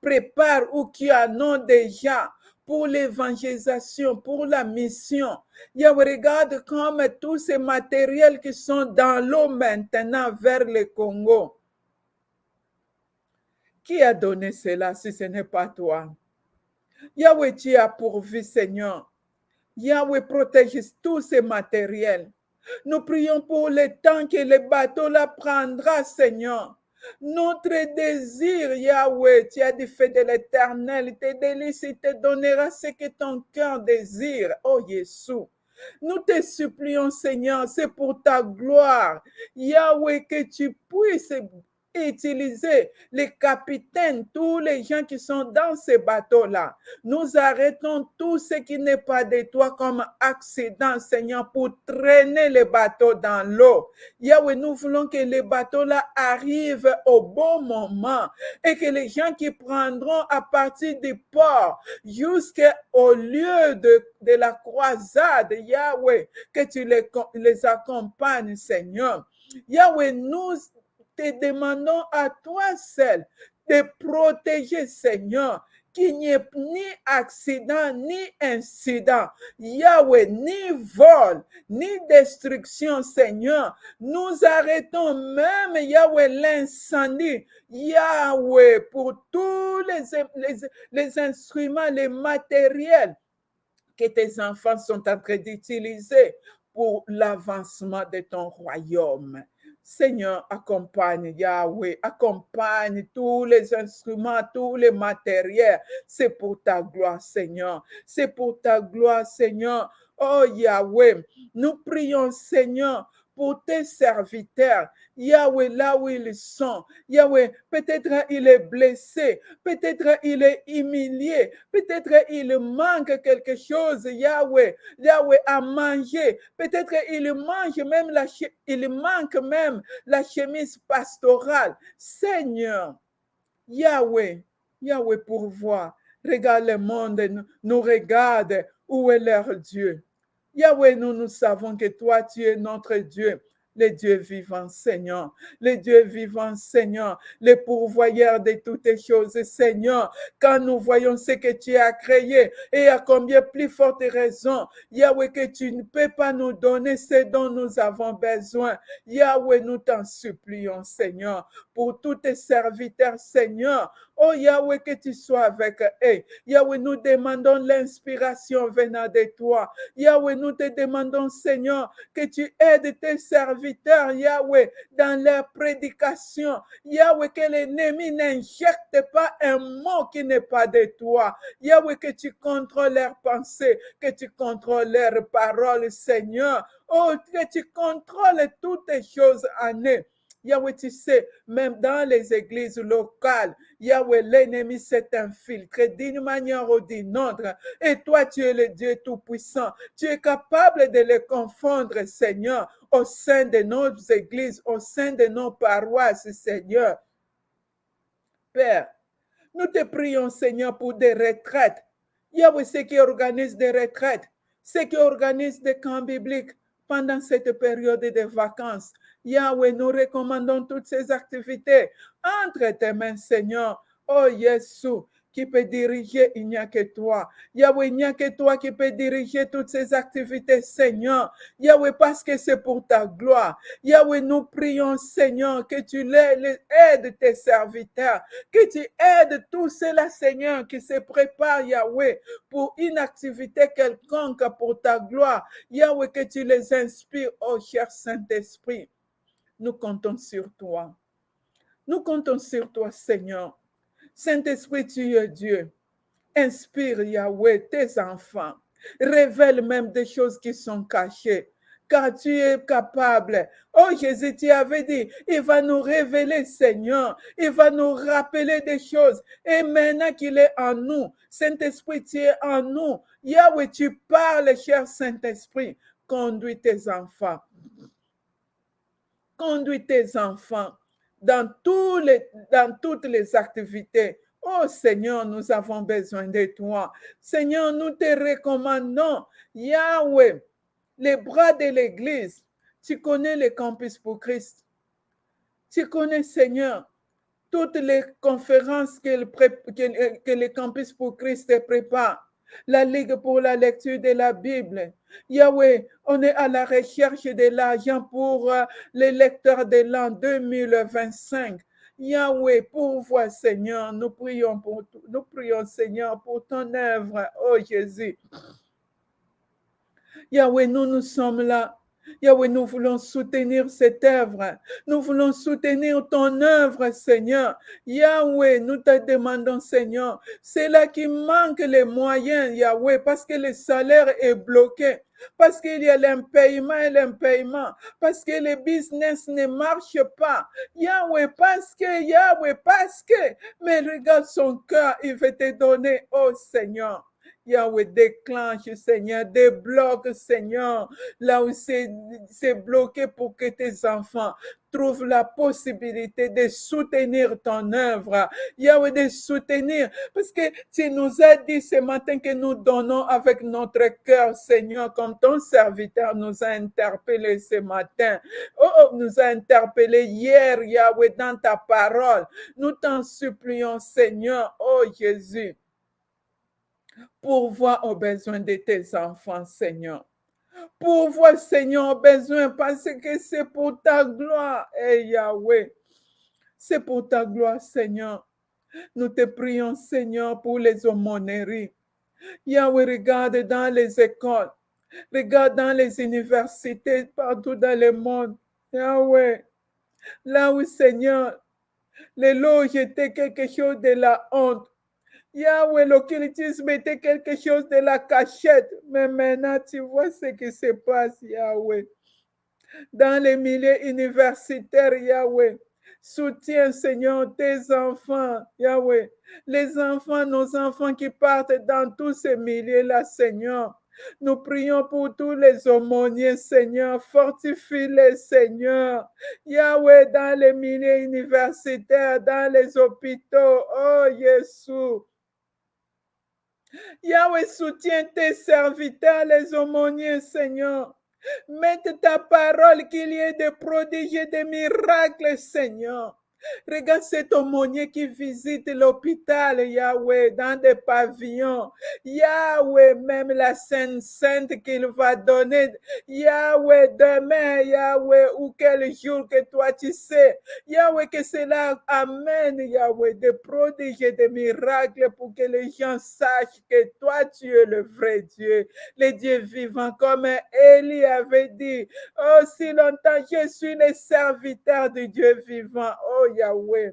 préparent ou qui en ont déjà pour l'évangélisation, pour la mission. Yahweh, regarde comme tous ces matériels qui sont dans l'eau maintenant vers le Congo. Qui a donné cela si ce n'est pas toi? Yahweh, tu as pourvu, Seigneur. Yahweh, protège tous ces matériels. Nous prions pour le temps que le bateau la prendra, Seigneur. Notre désir, Yahweh, tu as dit fait de l'Éternel, tes délices, il te donnera ce que ton cœur désire. Oh Jésus, nous te supplions, Seigneur, c'est pour ta gloire, Yahweh, que tu puisses utiliser les capitaines, tous les gens qui sont dans ces bateaux-là. Nous arrêtons tout ce qui n'est pas de toi comme accident, Seigneur, pour traîner les bateaux dans l'eau. Yahweh, nous voulons que les bateaux-là arrivent au bon moment et que les gens qui prendront à partir du port jusqu'au lieu de la croisade, Yahweh, que tu les accompagnes, Seigneur. Yahweh, nous te demandons à toi seul de protéger, Seigneur, qu'il n'y ait ni accident, ni incident, Yahweh, ni vol, ni destruction, Seigneur. Nous arrêtons même, Yahweh, l'incendie, Yahweh, pour tous les instruments, les matériels que tes enfants sont en train d'utiliser pour l'avancement de ton royaume. Seigneur, accompagne, Yahweh, accompagne tous les instruments, tous les matériels. C'est pour ta gloire, Seigneur. C'est pour ta gloire, Seigneur. Oh Yahweh, nous prions, Seigneur, pour tes serviteurs. Yahweh, là où ils sont. Yahweh, peut-être il est blessé, peut-être il est humilié, peut-être il manque quelque chose, Yahweh, Yahweh à manger, peut-être il manque même la chemise pastorale. Seigneur, Yahweh, Yahweh pourvoit. Regarde le monde, nous regarde, où est leur Dieu? Yahweh, nous savons que toi, tu es notre Dieu. Le Dieu vivant, Seigneur. Le Dieu vivant, Seigneur. Le pourvoyeur de toutes choses, Seigneur. Quand nous voyons ce que tu as créé, et à combien plus forte raison, Yahweh, que tu ne peux pas nous donner ce dont nous avons besoin. Yahweh, nous t'en supplions, Seigneur, pour tous tes serviteurs, Seigneur. Oh Yahweh, que tu sois avec eux. Yahweh, nous demandons l'inspiration venant de toi. Yahweh, nous te demandons, Seigneur, que tu aides tes serviteurs, Yahweh, dans leur prédication. Yahweh, que l'ennemi n'injecte pas un mot qui n'est pas de toi. Yahweh, que tu contrôles leurs pensées, que tu contrôles leurs paroles, Seigneur. Oh, que tu contrôles toutes les choses en eux. Yahweh, tu sais, même dans les églises locales, Yahweh, l'ennemi s'est infiltré d'une manière ou d'une autre. Et toi, tu es le Dieu Tout-Puissant. Tu es capable de les confondre, Seigneur, au sein de nos églises, au sein de nos paroisses, Seigneur. Père, nous te prions, Seigneur, pour des retraites. Yahweh, ceux qui organisent des retraites, ceux qui organisent des camps bibliques pendant cette période de vacances. Yahweh, nous recommandons toutes ces activités entre tes mains, Seigneur. Oh Jésus, qui peut diriger, il n'y a que toi. Yahweh, il n'y a que toi qui peux diriger toutes ces activités, Seigneur. Yahweh, parce que c'est pour ta gloire. Yahweh, nous prions, Seigneur, que tu aides tes serviteurs, que tu aides tous ceux-là, Seigneur, qui se préparent, Yahweh, pour une activité quelconque pour ta gloire. Yahweh, que tu les inspires, oh cher Saint-Esprit. Nous comptons sur toi. Nous comptons sur toi, Seigneur. Saint-Esprit, tu es Dieu. Inspire, Yahweh, tes enfants. Révèle même des choses qui sont cachées, car tu es capable. Oh Jésus, tu avais dit, il va nous révéler, Seigneur. Il va nous rappeler des choses. Et maintenant qu'il est en nous, Saint-Esprit, tu es en nous. Yahweh, tu parles, cher Saint-Esprit. Conduis tes enfants. Conduis tes enfants dans toutes les activités. Oh Seigneur, nous avons besoin de toi. Seigneur, nous te recommandons, Yahweh, les bras de l'Église. Tu connais les campus pour Christ. Tu connais, Seigneur, toutes les conférences que les campus pour Christ préparent. La Ligue pour la lecture de la Bible. Yahweh, on est à la recherche de l'argent pour les lecteurs de l'an 2025. Yahweh, pourvois, Seigneur, nous prions, Seigneur, pour ton œuvre, oh Jésus. Yahweh, nous sommes là. Yahweh, nous voulons soutenir cette œuvre. Nous voulons soutenir ton œuvre, Seigneur. Yahweh, nous te demandons, Seigneur, c'est là qu'il manque les moyens, Yahweh, parce que le salaire est bloqué, parce qu'il y a l'impayement, parce que le business ne marche pas. Yahweh, parce que, mais regarde son cœur, il veut te donner, oh Seigneur. Yahweh, déclenche, Seigneur, débloque, Seigneur, là où c'est bloqué pour que tes enfants trouvent la possibilité de soutenir ton œuvre. Yahweh, de soutenir, parce que tu nous as dit ce matin que nous donnons avec notre cœur, Seigneur, comme ton serviteur nous a interpellés ce matin. Nous a interpellés hier, Yahweh, dans ta parole. Nous t'en supplions, Seigneur, oh Jésus. Pourvois aux besoins de tes enfants, Seigneur. Pourvois, Seigneur, aux besoins, parce que c'est pour ta gloire, Yahweh. C'est pour ta gloire, Seigneur. Nous te prions, Seigneur, pour les aumôneries. Yahweh, regarde dans les écoles, regarde dans les universités, partout dans le monde. Yahweh, là où, Seigneur, les loges étaient quelque chose de la honte. Yahweh, l'occultisme était quelque chose de la cachette. Mais maintenant, tu vois ce qui se passe, Yahweh. Dans les milieux universitaires, Yahweh. Soutiens, Seigneur, tes enfants, Yahweh. Les enfants, nos enfants qui partent dans tous ces milieux-là, Seigneur. Nous prions pour tous les aumôniers, Seigneur. Fortifie-les, Seigneur. Yahweh, dans les milieux universitaires, dans les hôpitaux. Oh, Jésus. Yahweh, soutiens tes serviteurs, les aumôniers, Seigneur. Mette ta parole qu'il y ait des prodiges et des miracles, Seigneur. Regarde cet aumônier qui visite l'hôpital, Yahweh, dans des pavillons. Yahweh, même la Sainte qu'il va donner. Yahweh, demain, Yahweh, ou quel jour que toi tu sais. Yahweh, que cela amène, Yahweh, des prodiges et des miracles pour que les gens sachent que toi, tu es le vrai Dieu, le Dieu vivant, comme Élie avait dit. Oh, si longtemps, je suis le serviteur du Dieu vivant. Oh, Yahweh.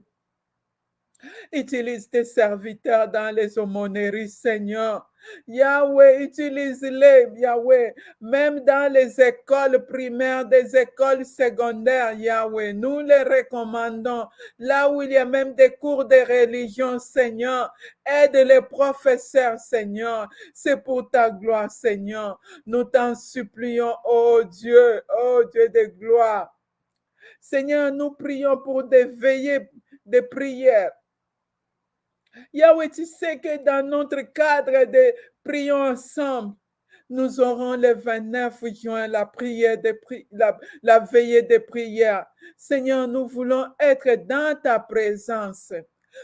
Utilise tes serviteurs dans les aumôneries, Seigneur. Yahweh, utilise-les, Yahweh, même dans les écoles primaires, des écoles secondaires, Yahweh. Nous les recommandons. Là où il y a même des cours de religion, Seigneur, aide les professeurs, Seigneur. C'est pour ta gloire, Seigneur. Nous t'en supplions, oh Dieu de gloire. Seigneur, nous prions pour des veillées de prière. Yahweh, tu sais que dans notre cadre de prions ensemble, nous aurons le 29 juin la prière la veillée de prière. Seigneur, nous voulons être dans ta présence.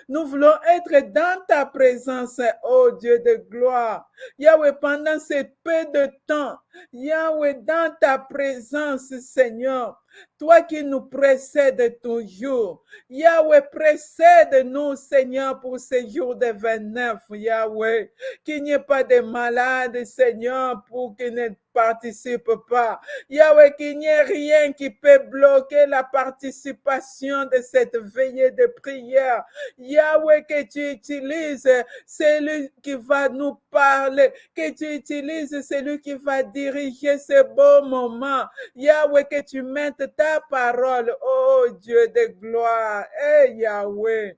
Nous voulons être dans ta présence, oh Dieu de gloire. Yahweh, pendant ce peu de temps, Yahweh, dans ta présence, Seigneur, toi qui nous précèdes toujours. Yahweh, précède-nous, Seigneur, pour ce jour de 29, Yahweh. Qu'il n'y ait pas de malades, Seigneur, pour qu'ils ne participent pas. Yahweh, qu'il n'y ait rien qui peut bloquer la participation de cette veillée de prière. Yahweh, que tu utilises celui qui va nous parler, que tu utilises celui qui va diriger ce beau moment. Yahweh, que tu mettes ta parole, oh Dieu de gloire, Yahweh.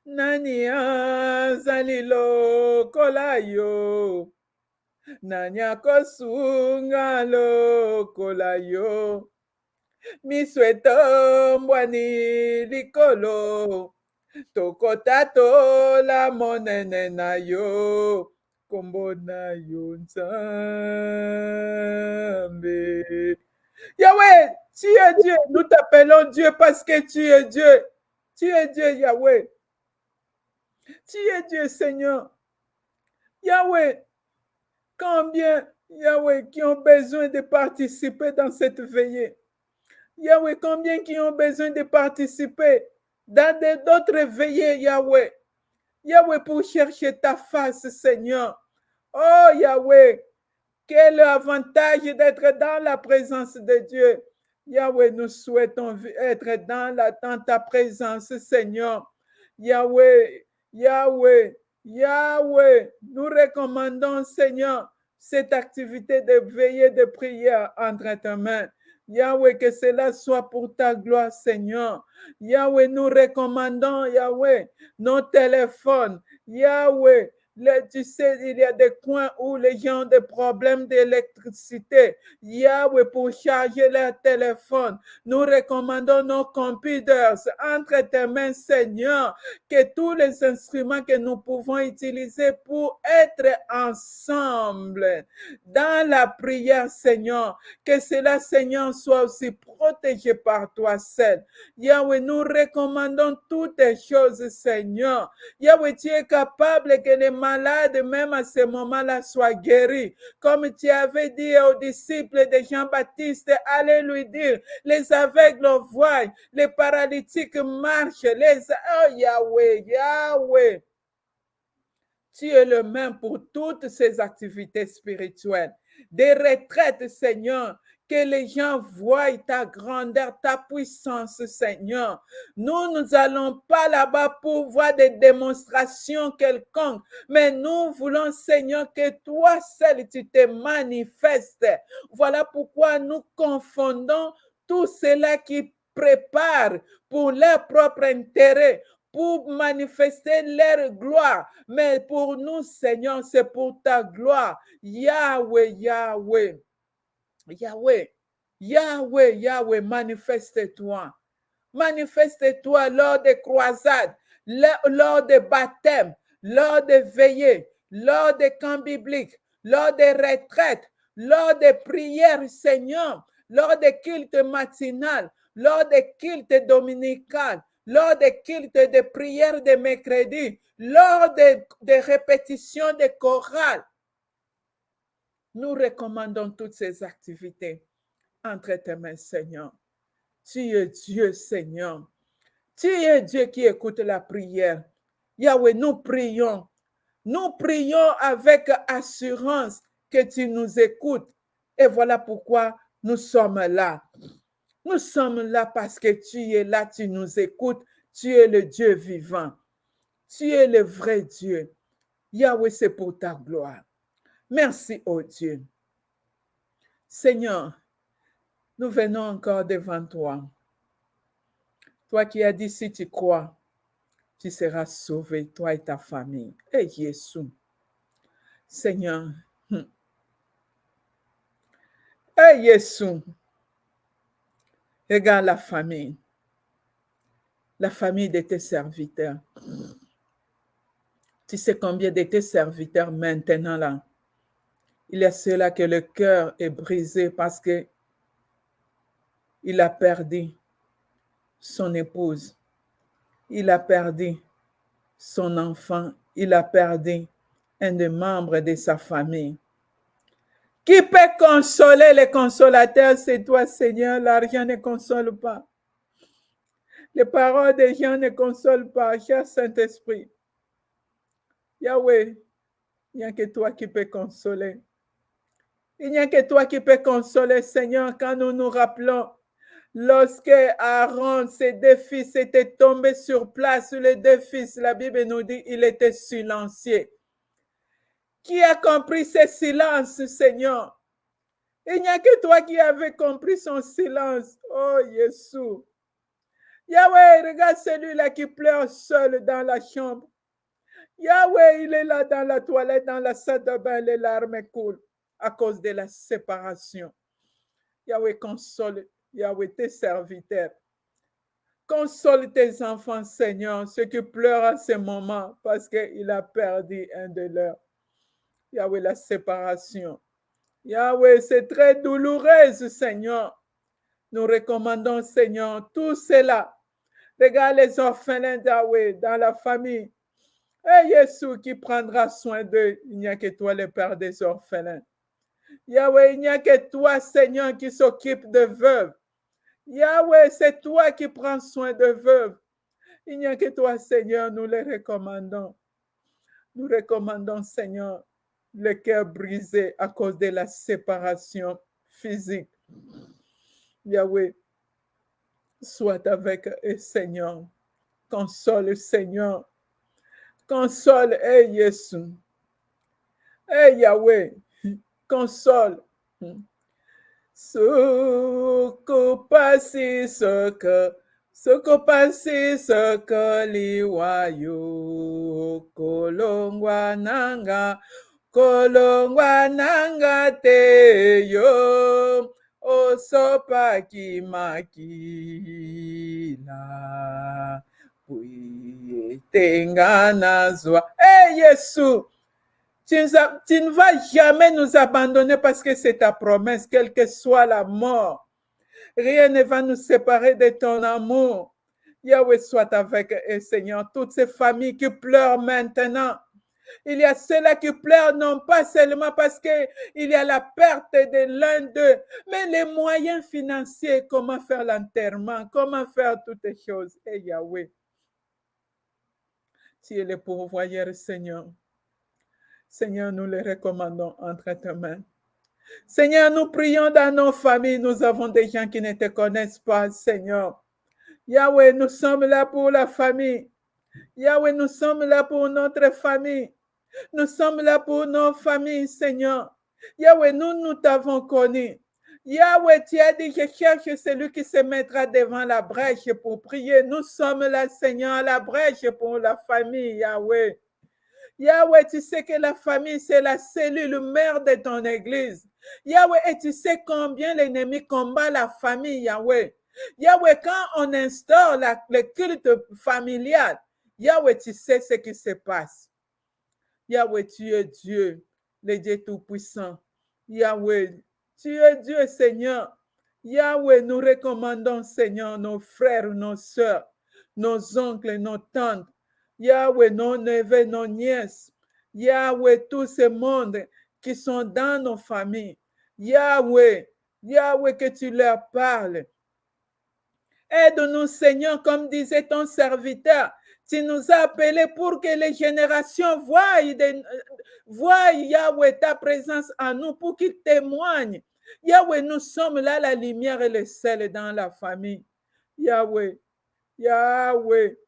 Nani azali lokola yo. Nani akosunga lokola yo. Miso etombwani likolo. Tokota tola monene na yo. Kombo na yo Nzambe. Yahweh, tu es Dieu. Nous t'appelons Dieu parce que tu es Dieu. Tu es Dieu, Yahweh. Tu es Dieu, Seigneur. Yahweh, combien, Yahweh, qui ont besoin de participer dans cette veillée. Yahweh, combien qui ont besoin de participer dans d'autres veillées, Yahweh. Yahweh, pour chercher ta face, Seigneur. Oh, Yahweh, quel avantage d'être dans la présence de Dieu. Yahweh, nous souhaitons être dans ta présence, Seigneur. Yahweh, Yahweh, Yahweh, nous recommandons, Seigneur, cette activité de veillée de prière entre tes mains. Yahweh, que cela soit pour ta gloire, Seigneur. Yahweh, nous recommandons, Yahweh, nos téléphones. Yahweh, tu sais, il y a des coins où les gens ont des problèmes d'électricité. Yahweh, pour charger leur téléphone, nous recommandons nos computers entre tes mains, Seigneur, que tous les instruments que nous pouvons utiliser pour être ensemble dans la prière, Seigneur, que cela, Seigneur, soit aussi protégé par toi seul. Yahweh, nous recommandons toutes les choses, Seigneur. Yahweh, tu es capable que les malades, même à ce moment-là, soient guéris. Comme tu avais dit aux disciples de Jean-Baptiste, allez lui dire, les aveugles voient, les paralytiques marchent, oh Yahweh, Yahweh. Tu es le même pour toutes ces activités spirituelles. Des retraites, Seigneur, que les gens voient ta grandeur, ta puissance, Seigneur. Nous n'allons pas là-bas pour voir des démonstrations quelconques, mais nous voulons, Seigneur, que toi seul, tu te manifestes. Voilà pourquoi nous confondons tout cela qui prépare pour leur propre intérêt, pour manifester leur gloire. Mais pour nous, Seigneur, c'est pour ta gloire. Yahweh, Yahweh, Yahweh, Yahweh, Yahweh, manifeste-toi. Manifeste-toi lors des croisades, lors des baptêmes, lors des veillées, lors des camps bibliques, lors des retraites, lors des prières, Seigneur, lors des cultes matinales, lors des cultes dominicales, lors des cultes de prières de mercredi, lors des répétitions de chorales. Nous recommandons toutes ces activités entre tes mains, Seigneur. Tu es Dieu, Seigneur. Tu es Dieu qui écoute la prière. Yahweh, nous prions. Nous prions avec assurance que tu nous écoutes. Et voilà pourquoi nous sommes là. Nous sommes là parce que tu es là, tu nous écoutes. Tu es le Dieu vivant. Tu es le vrai Dieu. Yahweh, c'est pour ta gloire. Merci, oh Dieu. Seigneur, nous venons encore devant toi. Toi qui as dit, si tu crois, tu seras sauvé, toi et ta famille. Et Jésus. Seigneur. Et Jésus. Regarde la famille de tes serviteurs. Tu sais combien de tes serviteurs maintenant là. Il y a ceux-là que le cœur est brisé parce que il a perdu son épouse. Il a perdu son enfant. Il a perdu un des membres de sa famille. Qui peut consoler les consolateurs? C'est toi, Seigneur. L'argent ne console pas. Les paroles des gens ne consolent pas, cher Saint-Esprit. Yahweh, il n'y a que toi qui peux consoler. Il n'y a que toi qui peux consoler, Seigneur, quand nous nous rappelons lorsque Aaron, ses deux fils étaient tombés sur place, les deux fils, la Bible nous dit, il était silencieux. Qui a compris ce silence, Seigneur? Il n'y a que toi qui avais compris son silence. Oh, Jésus. Yahweh, regarde celui-là qui pleure seul dans la chambre. Yahweh, il est là dans la toilette, dans la salle de bain, les larmes coulent à cause de la séparation. Yahweh, console, Yahweh, tes serviteurs. Console tes enfants, Seigneur, ceux qui pleurent en ce moment parce qu'il a perdu un de leurs. Yahweh, la séparation. Yahweh, c'est très douloureux, Seigneur. Nous recommandons, Seigneur, tout cela. Regarde les orphelins, Yahweh, dans la famille. Et Jésus qui prendra soin d'eux. Il n'y a que toi, le Père des orphelins. Yahweh, il n'y a que toi, Seigneur, qui s'occupe de veuves. Yahweh, c'est toi qui prends soin de veuves. Il n'y a que toi, Seigneur, nous les recommandons. Nous recommandons, Seigneur, le cœur brisé à cause de la séparation physique. Yahweh, sois avec eux, Seigneur. Console, Seigneur. Console, Jésus. Yahweh, console. Soko liwayo kolongwa nanga teyo osopa kimakila puitengana zwa. Yesu, tu ne vas jamais nous abandonner parce que c'est ta promesse, quelle que soit la mort. Rien ne va nous séparer de ton amour. Yahweh soit avec eux, Seigneur. Toutes ces familles qui pleurent maintenant. Il y a ceux-là qui pleurent non pas seulement parce qu'il y a la perte de l'un d'eux, mais les moyens financiers, comment faire l'enterrement, comment faire toutes les choses. Et Yahweh, tu es le pourvoyeur, Seigneur. Seigneur, nous les recommandons entre tes mains. Seigneur, nous prions dans nos familles. Nous avons des gens qui ne te connaissent pas, Seigneur. Yahweh, nous sommes là pour la famille. Yahweh, nous sommes là pour notre famille. Nous sommes là pour nos familles, Seigneur. Yahweh, nous t'avons connu. Yahweh, tu as dit, je cherche celui qui se mettra devant la brèche pour prier. Nous sommes là, Seigneur, à la brèche pour la famille, Yahweh. Yahweh, tu sais que la famille, c'est la cellule mère de ton église. Yahweh, et tu sais combien l'ennemi combat la famille, Yahweh. Yahweh, quand on instaure le culte familial, Yahweh, tu sais ce qui se passe. Yahweh, tu es Dieu, le Dieu Tout-Puissant. Yahweh, tu es Dieu, Seigneur. Yahweh, nous recommandons, Seigneur, nos frères, nos sœurs, nos oncles, nos tantes. Yahweh, nos neveux, nos nièces. Yahweh, tout ce monde qui sont dans nos familles. Yahweh, Yahweh, que tu leur parles. Aide-nous, Seigneur, comme disait ton serviteur. Tu nous as appelés pour que les générations voient, Yahweh, ta présence en nous, pour qu'ils témoignent. Yahweh, nous sommes là, la lumière et le sel dans la famille. Yahweh, Yahweh,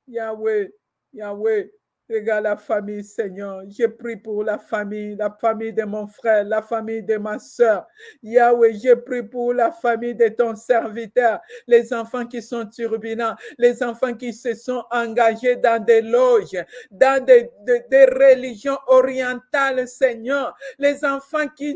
Yahweh, Yahweh. Regarde la famille, Seigneur. Je prie pour la famille de mon frère, la famille de ma soeur. Yahweh, je prie pour la famille de ton serviteur, les enfants qui sont turbulents, les enfants qui se sont engagés dans des loges, dans des religions orientales, Seigneur. Les enfants qui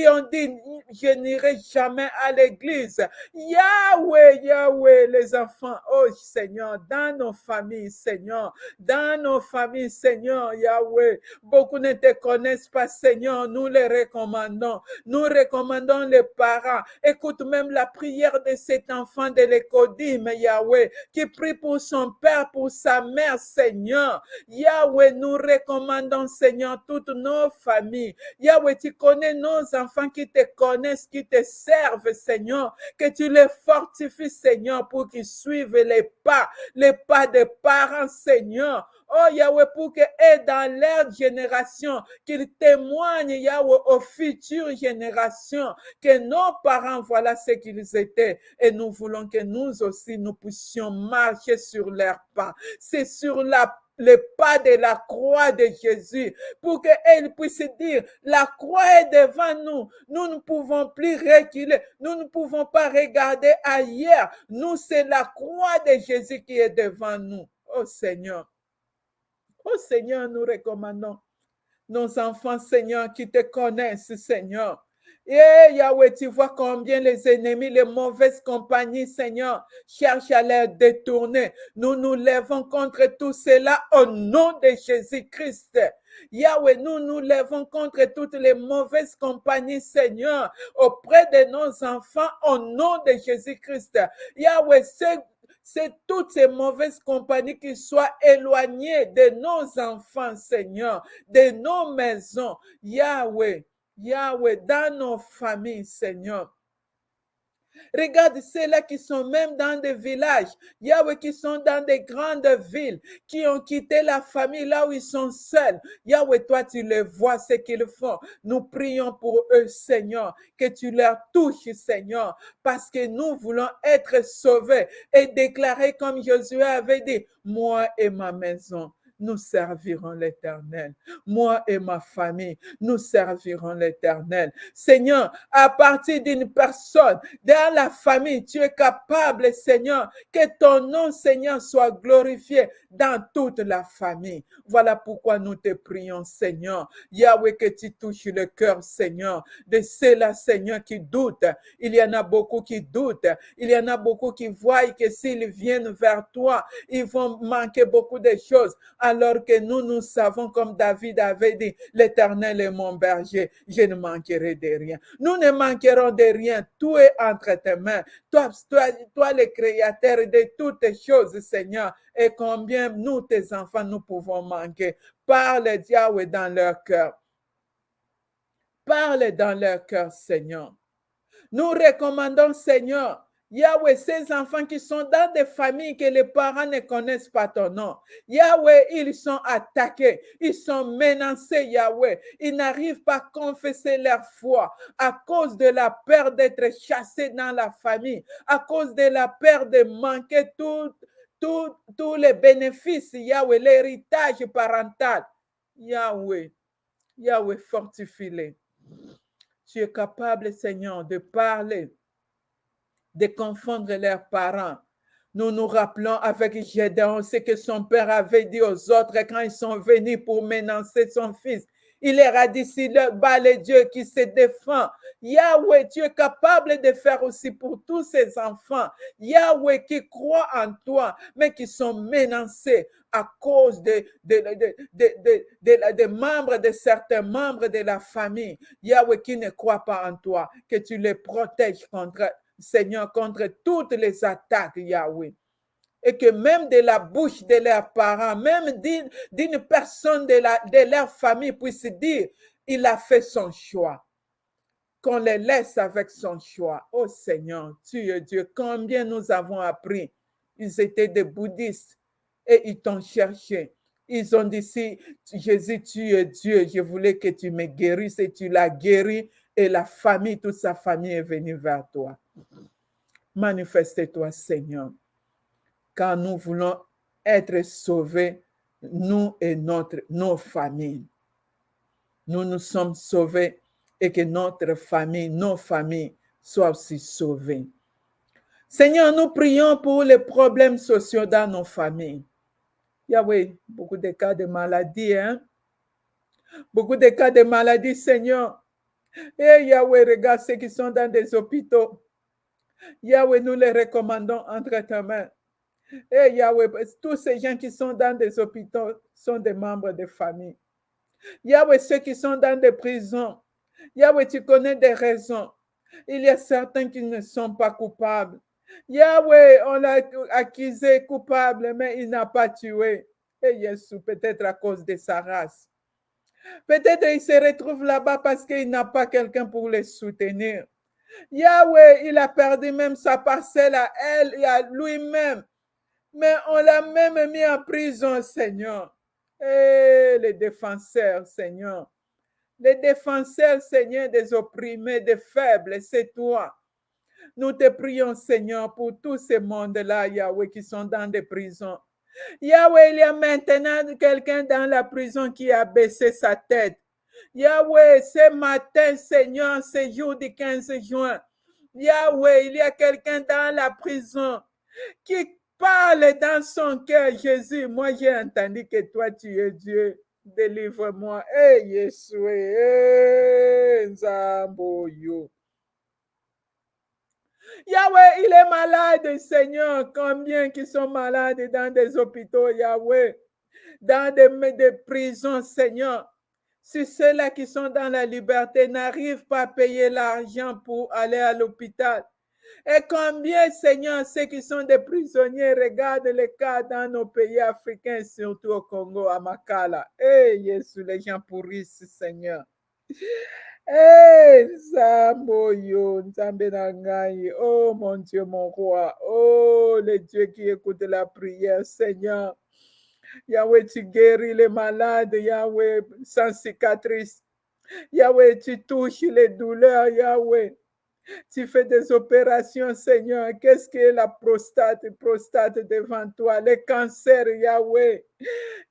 ont dit, je n'irai jamais à l'église. Yahweh, Yahweh, les enfants, oh Seigneur, dans nos familles, Seigneur, dans nos familles, Seigneur, Yahweh, beaucoup ne te connaissent pas, Seigneur, nous les recommandons. Nous recommandons les parents. Écoute même la prière de cet enfant de l'écodime, Yahweh, qui prie pour son père, pour sa mère, Seigneur. Yahweh, nous recommandons, Seigneur, toutes nos familles. Yahweh, tu connais nos enfants qui te connaissent, qui te servent, Seigneur, que tu les fortifies, Seigneur, pour qu'ils suivent les pas des parents, Seigneur. Oh Yahweh, pour que dans leur génération, qu'ils témoignent, Yahweh, aux futures générations, que nos parents, voilà ce qu'ils étaient. Et nous voulons que nous aussi, nous puissions marcher sur leurs pas. C'est sur la le pas de la croix de Jésus, pour qu'elle puisse dire, la croix est devant nous, nous ne pouvons plus reculer, nous ne pouvons pas regarder ailleurs, nous c'est la croix de Jésus qui est devant nous. Oh Seigneur, nous recommandons nos enfants, Seigneur, qui te connaissent, Seigneur. Et Yahweh, tu vois combien les ennemis, les mauvaises compagnies, Seigneur, cherchent à les détourner. Nous nous lèvons contre tout cela au nom de Jésus-Christ. Yahweh, nous nous lèvons contre toutes les mauvaises compagnies, Seigneur, auprès de nos enfants au nom de Jésus-Christ. Yahweh, c'est toutes ces mauvaises compagnies qui soient éloignées de nos enfants, Seigneur, de nos maisons. Yahweh, dans nos familles, Seigneur. Regarde ceux-là qui sont même dans des villages, Yahweh, qui sont dans des grandes villes, qui ont quitté la famille là où ils sont seuls. Yahweh, toi, tu les vois ce qu'ils font. Nous prions pour eux, Seigneur, que tu leur touches, Seigneur, parce que nous voulons être sauvés et déclarer comme Josué avait dit, moi et ma maison, nous servirons l'Éternel. Moi et ma famille, nous servirons l'Éternel. Seigneur, à partir d'une personne, dans la famille, tu es capable, Seigneur, que ton nom, Seigneur, soit glorifié dans toute la famille. Voilà pourquoi nous te prions, Seigneur. Yahweh, que tu touches le cœur, Seigneur, de ceux-là, Seigneur, qui doutent. Il y en a beaucoup qui doutent. Il y en a beaucoup qui voient que s'ils viennent vers toi, ils vont manquer beaucoup de choses. Alors que nous savons, comme David avait dit, l'Éternel est mon berger, je ne manquerai de rien. Nous ne manquerons de rien, tout est entre tes mains. Toi, le créateur de toutes choses, Seigneur, et combien nous, tes enfants, nous pouvons manquer. Parle, Yahweh, dans leur cœur. Parle dans leur cœur, Seigneur. Nous recommandons, Seigneur, Yahweh, ces enfants qui sont dans des familles que les parents ne connaissent pas ton nom. Yahweh, ils sont attaqués, ils sont menacés, Yahweh. Ils n'arrivent pas à confesser leur foi à cause de la peur d'être chassés dans la famille, à cause de la peur de manquer tous les bénéfices, Yahweh, l'héritage parental. Yahweh, fortifie-les. Tu es capable, Seigneur, de parler, de confondre leurs parents. Nous nous rappelons avec Gédéon ce que son père avait dit aux autres quand ils sont venus pour menacer son fils. Il leur a dit, si le bas les dieux qui se défend, Yahweh, tu es capable de faire aussi pour tous ces enfants. Yahweh qui croient en toi, mais qui sont menacés à cause des membres, de certains membres de la famille. Yahweh qui ne croient pas en toi, que tu les protèges contre, Seigneur, contre toutes les attaques, Yahweh. Et que même de la bouche de leurs parents, même d'une personne de leur famille puisse dire, il a fait son choix. Qu'on les laisse avec son choix. Oh Seigneur, tu es Dieu. Combien nous avons appris. Ils étaient des bouddhistes et ils t'ont cherché. Ils ont dit, si Jésus, tu es Dieu, je voulais que tu me guérisses et tu l'as guéri et la famille, toute sa famille est venue vers toi. Manifeste-toi, Seigneur. Quand nous voulons être sauvés, nous et nos familles. Nous sommes sauvés et que notre famille, nos familles soient aussi sauvées. Seigneur, nous prions pour les problèmes sociaux dans nos familles. Yahweh, beaucoup de cas de maladie, hein? Beaucoup de cas de maladie, Seigneur. Et Yahweh, regarde ceux qui sont dans des hôpitaux. Yahweh, nous les recommandons entre tes mains. Et Yahweh, tous ces gens qui sont dans des hôpitaux sont des membres de famille. Yahweh, ceux qui sont dans des prisons, Yahweh, tu connais des raisons. Il y a certains qui ne sont pas coupables. Yahweh, on l'a accusé coupable, mais il n'a pas tué. Et Jésus, peut-être à cause de sa race. Peut-être il se retrouve là-bas parce qu'il n'a pas quelqu'un pour les soutenir. Yahweh, il a perdu même sa parcelle à elle et à lui-même. Mais on l'a même mis en prison, Seigneur. Et les défenseurs, Seigneur. Les défenseurs, Seigneur, des opprimés, des faibles, c'est toi. Nous te prions, Seigneur, pour tous ces mondes-là, Yahweh, qui sont dans des prisons. Yahweh, il y a maintenant quelqu'un dans la prison qui a baissé sa tête. Yahweh, ce matin, Seigneur, ce jour du 15 juin, Yahweh, il y a quelqu'un dans la prison qui parle dans son cœur, Jésus. Moi, j'ai entendu que toi, tu es Dieu. Délivre-moi. Hey, Yeshua. Hey, Zamboyo. Yahweh, il est malade, Seigneur. Combien qui sont malades dans des hôpitaux, Yahweh, dans des prisons, Seigneur. Si ceux-là qui sont dans la liberté n'arrivent pas à payer l'argent pour aller à l'hôpital. Et combien, Seigneur, ceux qui sont des prisonniers, regardent les cas dans nos pays africains, surtout au Congo, à Makala. Eh, Jésus, les gens pourrissent, Seigneur. Eh, Samoyo, Nzambe na ngai. Oh, mon Dieu, mon roi. Oh, le Dieu qui écoute la prière, Seigneur. Yahweh, tu guéris les malades, Yahweh, sans cicatrice. Yahweh, tu touches les douleurs, Yahweh. Tu fais des opérations, Seigneur. Qu'est-ce que la prostate? Prostate devant toi. Les cancers, Yahweh.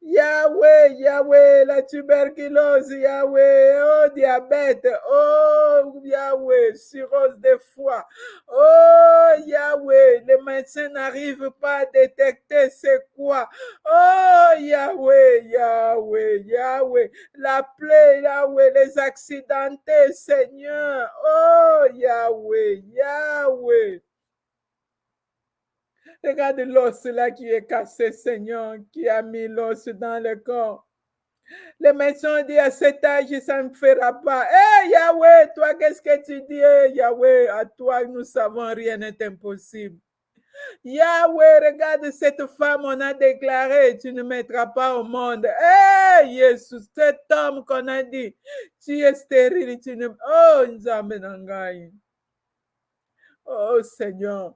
Yahweh, Yahweh, la tuberculose, Yahweh, oh, diabète, oh, Yahweh, cirrhose de foie, oh, Yahweh, les médecins n'arrivent pas à détecter c'est quoi, oh, Yahweh, Yahweh, Yahweh, la plaie, Yahweh, les accidentés, Seigneur, oh, Yahweh, Yahweh. Regarde l'os là qui est cassé, Seigneur, qui a mis l'os dans le corps. Les médecins disent à cet âge, ça ne fera pas. Hé, Yahweh, toi, qu'est-ce que tu dis? Hey, Yahweh, à toi, nous savons, rien n'est impossible. Yahweh, regarde cette femme, on a déclaré, tu ne mettras pas au monde. Hé, Jésus, cet homme qu'on a dit, tu es stérile, tu ne... Oh, Nzambe Nangai. Oh, Seigneur.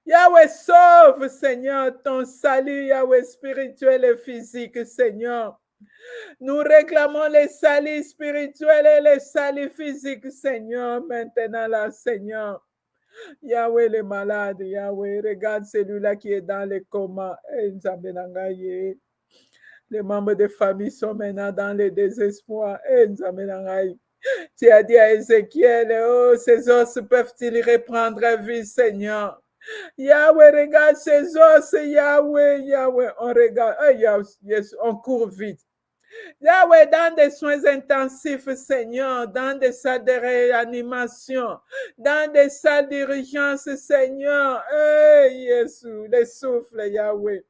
Yahweh, sauve, Seigneur, ton salut, Yahweh, spirituel et physique, Seigneur. Nous réclamons les saluts spirituels et les saluts physiques, Seigneur, maintenant là, Seigneur. Yahweh, les malades, Yahweh, regarde celui-là qui est dans le coma. Les membres de famille sont maintenant dans le désespoir. Tu as dit à Ézéchiel, oh, ces os peuvent-ils reprendre vie, Seigneur? Yahweh, regarde ces os, Yahweh, Yahweh, on regarde, oh, yes, on court vite. Yahweh, dans des soins intensifs, Seigneur, dans des salles de réanimation, dans des salles d'urgence, Seigneur, hey, Jésus, les souffles, Yahweh.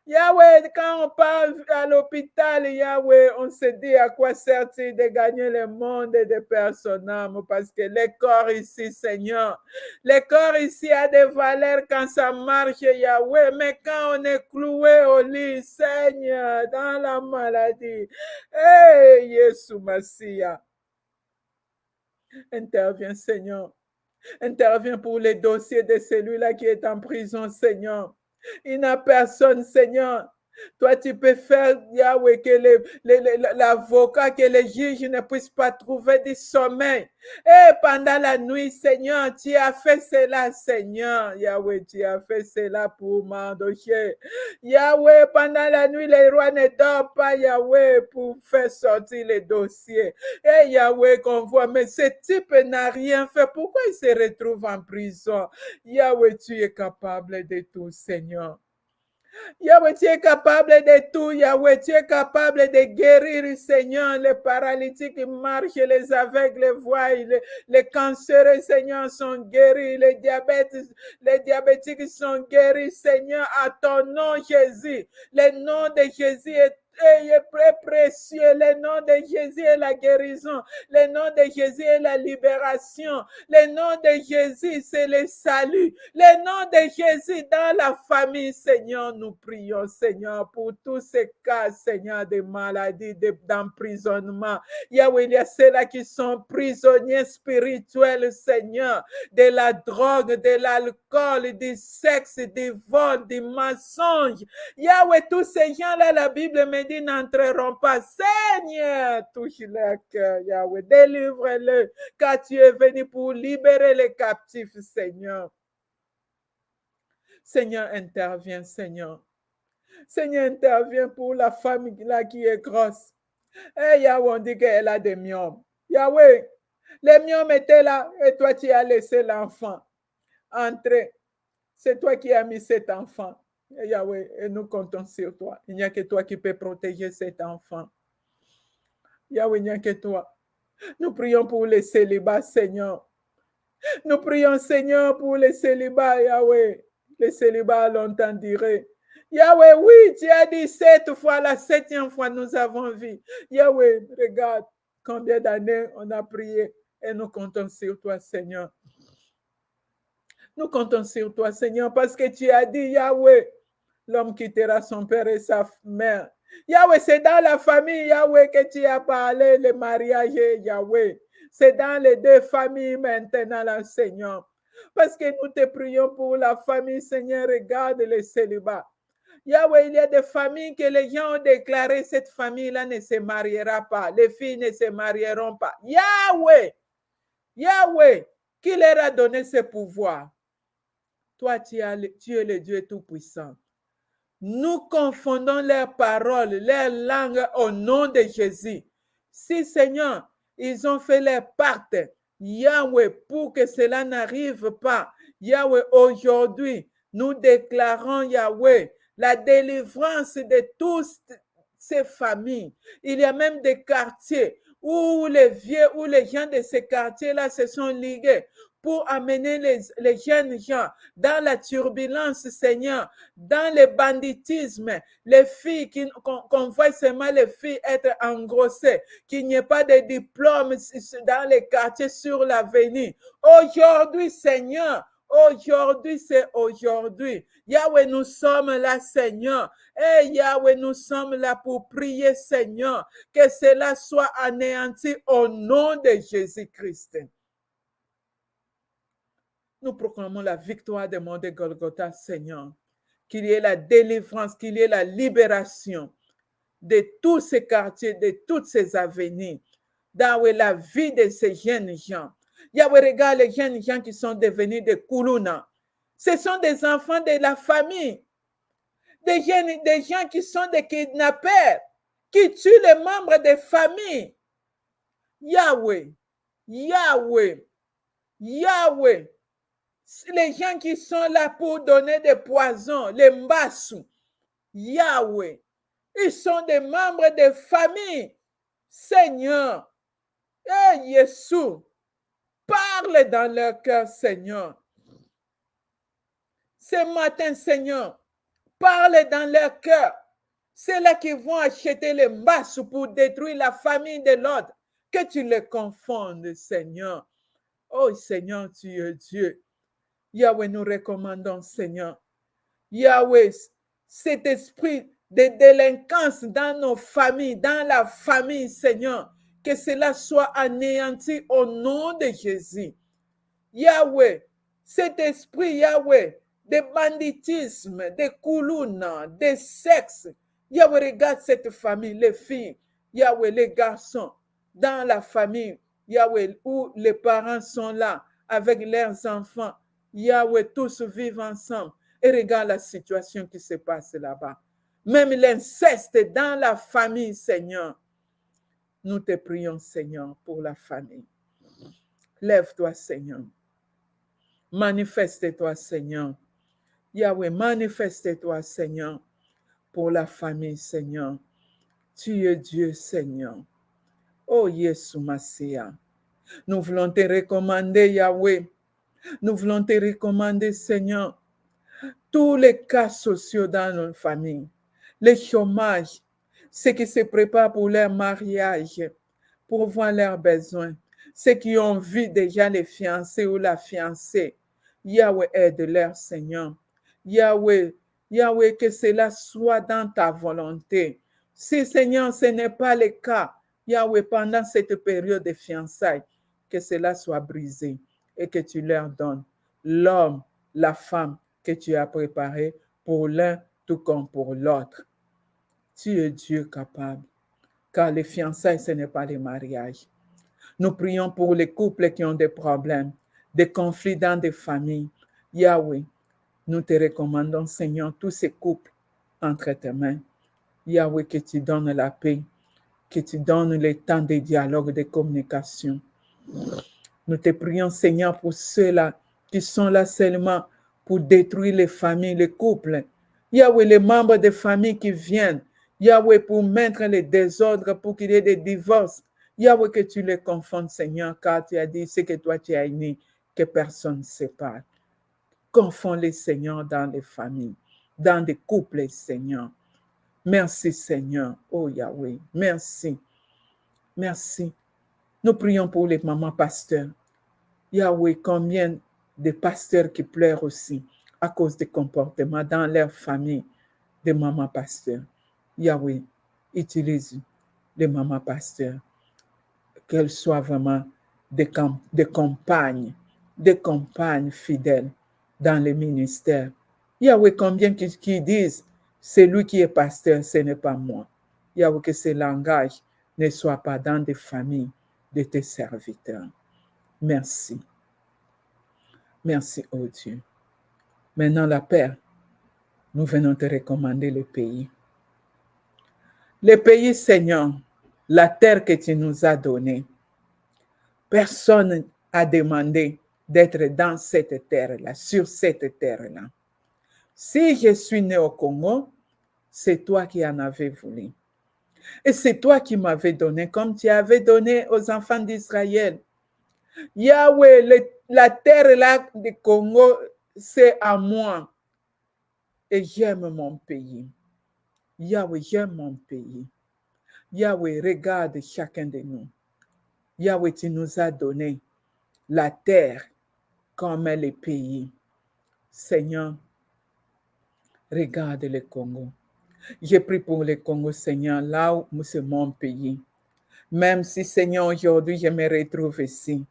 Yahweh, quand on part à l'hôpital, Yahweh, on se dit à quoi sert-il de gagner le monde et de personnes âmes, parce que les corps ici, Seigneur, les corps ici a des valeurs quand ça marche, Yahweh, mais quand on est cloué au lit, Seigneur, dans la maladie, hey, Jésus Massia, interviens, Seigneur, interviens pour les dossiers de celui-là qui est en prison, Seigneur. Il n'a personne, Seigneur. Toi, tu peux faire, Yahweh, que l'avocat, que les juges ne puissent pas trouver du sommeil. Et pendant la nuit, Seigneur, tu as fait cela, Seigneur. Yahweh, tu as fait cela pour Mardoché. Yahweh, pendant la nuit, les rois ne dorment pas, Yahweh, pour faire sortir les dossiers. Et Yahweh, qu'on voit, mais ce type n'a rien fait. Pourquoi il se retrouve en prison? Yahweh, tu es capable de tout, Seigneur. Yahweh, tu es capable de tout. Yahweh, tu es capable de guérir, Seigneur. Les paralytiques marchent, les aveugles voient, les cancéreux, Seigneur, sont guéris. Les diabétiques sont guéris, Seigneur, à ton nom, Jésus. Le nom de Jésus est précieux. Le nom de Jésus est la guérison. Le nom de Jésus est la libération. Le nom de Jésus, c'est le salut. Le nom de Jésus dans la famille, Seigneur, nous prions, Seigneur, pour tous ces cas, Seigneur, de maladie, d'emprisonnement. Yahweh, il y a ceux-là qui sont prisonniers spirituels, Seigneur, de la drogue, de l'alcool, du sexe, du vol, du mensonge. Yahweh, tous ces gens-là, la Bible me dit, n'entreront pas. Seigneur, touche leur cœur, Yahweh, délivre-le, car tu es venu pour libérer les captifs, Seigneur. Seigneur, interviens, Seigneur. Seigneur, interviens pour la femme là qui est grosse. Eh, Yahweh, on dit qu'elle a des myomes. Yahweh, les myomes étaient là et toi, tu as laissé l'enfant entrer. C'est toi qui as mis cet enfant. Et Yahweh, et nous comptons sur toi. Il n'y a que toi qui peux protéger cet enfant. Yahweh, il n'y a que toi. Nous prions pour les célibats, Seigneur. Nous prions, Seigneur, pour les célibats, Yahweh. Les célibats longtemps duré. Yahweh, oui, tu as dit 7 fois, la 7e fois, nous avons vu. Yahweh, regarde combien d'années on a prié et nous comptons sur toi, Seigneur. Nous comptons sur toi, Seigneur, parce que tu as dit, Yahweh, l'homme quittera son père et sa mère. Yahweh, c'est dans la famille, Yahweh, que tu as parlé, le mariage, Yahweh. C'est dans les 2 familles maintenant, là, Seigneur. Parce que nous te prions pour la famille, Seigneur, regarde les célibats. Yahweh, il y a des familles que les gens ont déclaré, cette famille-là ne se mariera pas. Les filles ne se marieront pas. Yahweh, Yahweh, qui leur a donné ce pouvoir? Toi, tu es le Dieu Tout-Puissant. Nous confondons leurs paroles, leurs langues au nom de Jésus. Si, Seigneur, ils ont fait leur part, Yahweh, pour que cela n'arrive pas, Yahweh, aujourd'hui, nous déclarons, Yahweh, la délivrance de toutes ces familles. Il y a même des quartiers où les vieux, où les gens de ces quartiers-là se sont ligués pour amener les jeunes gens dans la turbulence, Seigneur, dans le banditisme, les filles, qu'on voit seulement les filles être engrossées, qu'il n'y ait pas de diplôme dans les quartiers sur l'avenir. Aujourd'hui, Seigneur, aujourd'hui, c'est aujourd'hui. Yahweh, nous sommes là, Seigneur. Et Yahweh, nous sommes là pour prier, Seigneur, que cela soit anéanti au nom de Jésus-Christ. Nous proclamons la victoire des monts de Golgotha, Seigneur. Qu'il y ait la délivrance, qu'il y ait la libération de tous ces quartiers, de toutes ces avenirs. Yahweh, la vie de ces jeunes gens. Yahweh, regarde les jeunes gens qui sont devenus des Koulouna. Ce sont des enfants de la famille. Des gens qui sont des kidnappeurs, qui tuent les membres des familles. Yahweh, Yahweh, Yahweh. Les gens qui sont là pour donner des poisons, les mbassou, Yahweh, ils sont des membres de famille. Seigneur, et Jésus, parle dans leur cœur, Seigneur. Ce matin, Seigneur, parle dans leur cœur. C'est là qu'ils vont acheter les mbassou pour détruire la famille de l'autre. Que tu les confondes, Seigneur. Oh Seigneur, tu es Dieu. Yahweh, nous recommandons, Seigneur. Yahweh, cet esprit de délinquance dans nos familles, dans la famille, Seigneur, que cela soit anéanti au nom de Jésus. Yahweh, cet esprit, Yahweh, de banditisme, de koulouna, de sexe. Yahweh, regarde cette famille, les filles, Yahweh, les garçons, dans la famille, Yahweh, où les parents sont là avec leurs enfants. Yahweh, tous vivent ensemble. Et regarde la situation qui se passe là-bas. Même l'inceste dans la famille, Seigneur. Nous te prions, Seigneur, pour la famille. Lève-toi, Seigneur. Manifeste-toi, Seigneur. Yahweh, manifeste-toi, Seigneur, pour la famille, Seigneur. Tu es Dieu, Seigneur. Oh, Yeshua Mashiach. Nous voulons te recommander, Yahweh. Nous voulons te recommander, Seigneur, tous les cas sociaux dans nos familles, le chômage, ceux qui se préparent pour leur mariage, pour voir leurs besoins, ceux qui ont vu déjà les fiancés ou la fiancée. Yahweh, aide-leur, Seigneur. Yahweh, Yahweh, que cela soit dans ta volonté. Si, Seigneur, ce n'est pas le cas, Yahweh, pendant cette période de fiançailles, que cela soit brisé et que tu leur donnes l'homme, la femme que tu as préparé pour l'un tout comme pour l'autre. Tu es Dieu capable, car les fiançailles, ce n'est pas les mariages. Nous prions pour les couples qui ont des problèmes, des conflits dans des familles. Yahweh, nous te recommandons, Seigneur, tous ces couples entre tes mains. Yahweh, que tu donnes la paix, que tu donnes le temps de dialogue, de communication. Nous te prions, Seigneur, pour ceux-là qui sont là seulement pour détruire les familles, les couples. Yahweh, les membres des familles qui viennent. Yahweh, pour mettre les désordres, pour qu'il y ait des divorces. Yahweh, que tu les confondes, Seigneur, car tu as dit, c'est que toi tu as uni, que personne ne sépare. Confonds-les, Seigneur, dans les familles, dans des couples, Seigneur. Merci, Seigneur. Oh Yahweh, merci. Merci. Nous prions pour les mamans pasteurs. Yahweh, combien de pasteurs qui pleurent aussi à cause des comportements dans leur famille de mamans pasteurs. Yahweh, utilise les mamans pasteurs, qu'elles soient vraiment des compagnes fidèles dans les ministères. Yahweh, combien qui disent, c'est lui qui est pasteur, ce n'est pas moi. Yahweh, que ce langage ne soit pas dans des familles de tes serviteurs. Merci. Merci, oh Dieu. Maintenant, la Père, nous venons te recommander le pays. Le pays, Seigneur, la terre que tu nous as donnée. Personne n'a demandé d'être dans cette terre-là, sur cette terre-là. Si je suis né au Congo, c'est toi qui en avais voulu. Et c'est toi qui m'avais donné, comme tu avais donné aux enfants d'Israël. Yahweh, la terre là du Congo, c'est à moi. Et j'aime mon pays. Yahweh, j'aime mon pays. Yahweh, regarde chacun de nous. Yahweh, tu nous as donné la terre comme le pays. Seigneur, regarde le Congo. Je prie pour le Congo, Seigneur, là où c'est mon pays. Même si, Seigneur, aujourd'hui, je me retrouve ici.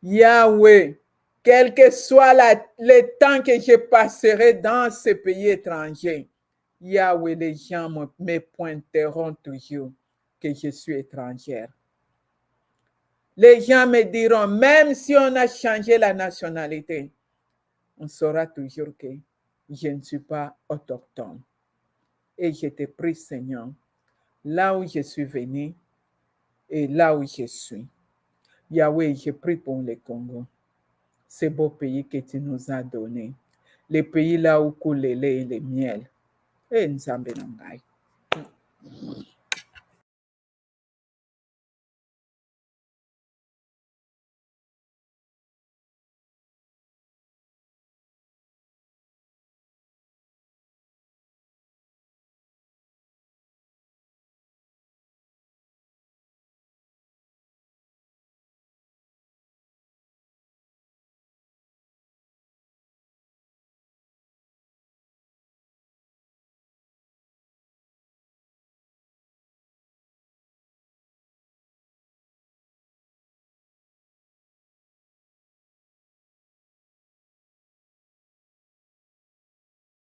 Yahweh, quel que soit le temps que je passerai dans ce pays étranger, Yahweh, les gens me pointeront toujours que je suis étrangère. Les gens me diront, même si on a changé la nationalité, on saura toujours que je ne suis pas autochtone. Et je te prie, Seigneur, là où je suis venu et là où je suis. Yahweh, je prie pour le Congo, ce beau pays que tu nous as donné, le pays là où coule le lait et le miel. Et Nzambe Nangai.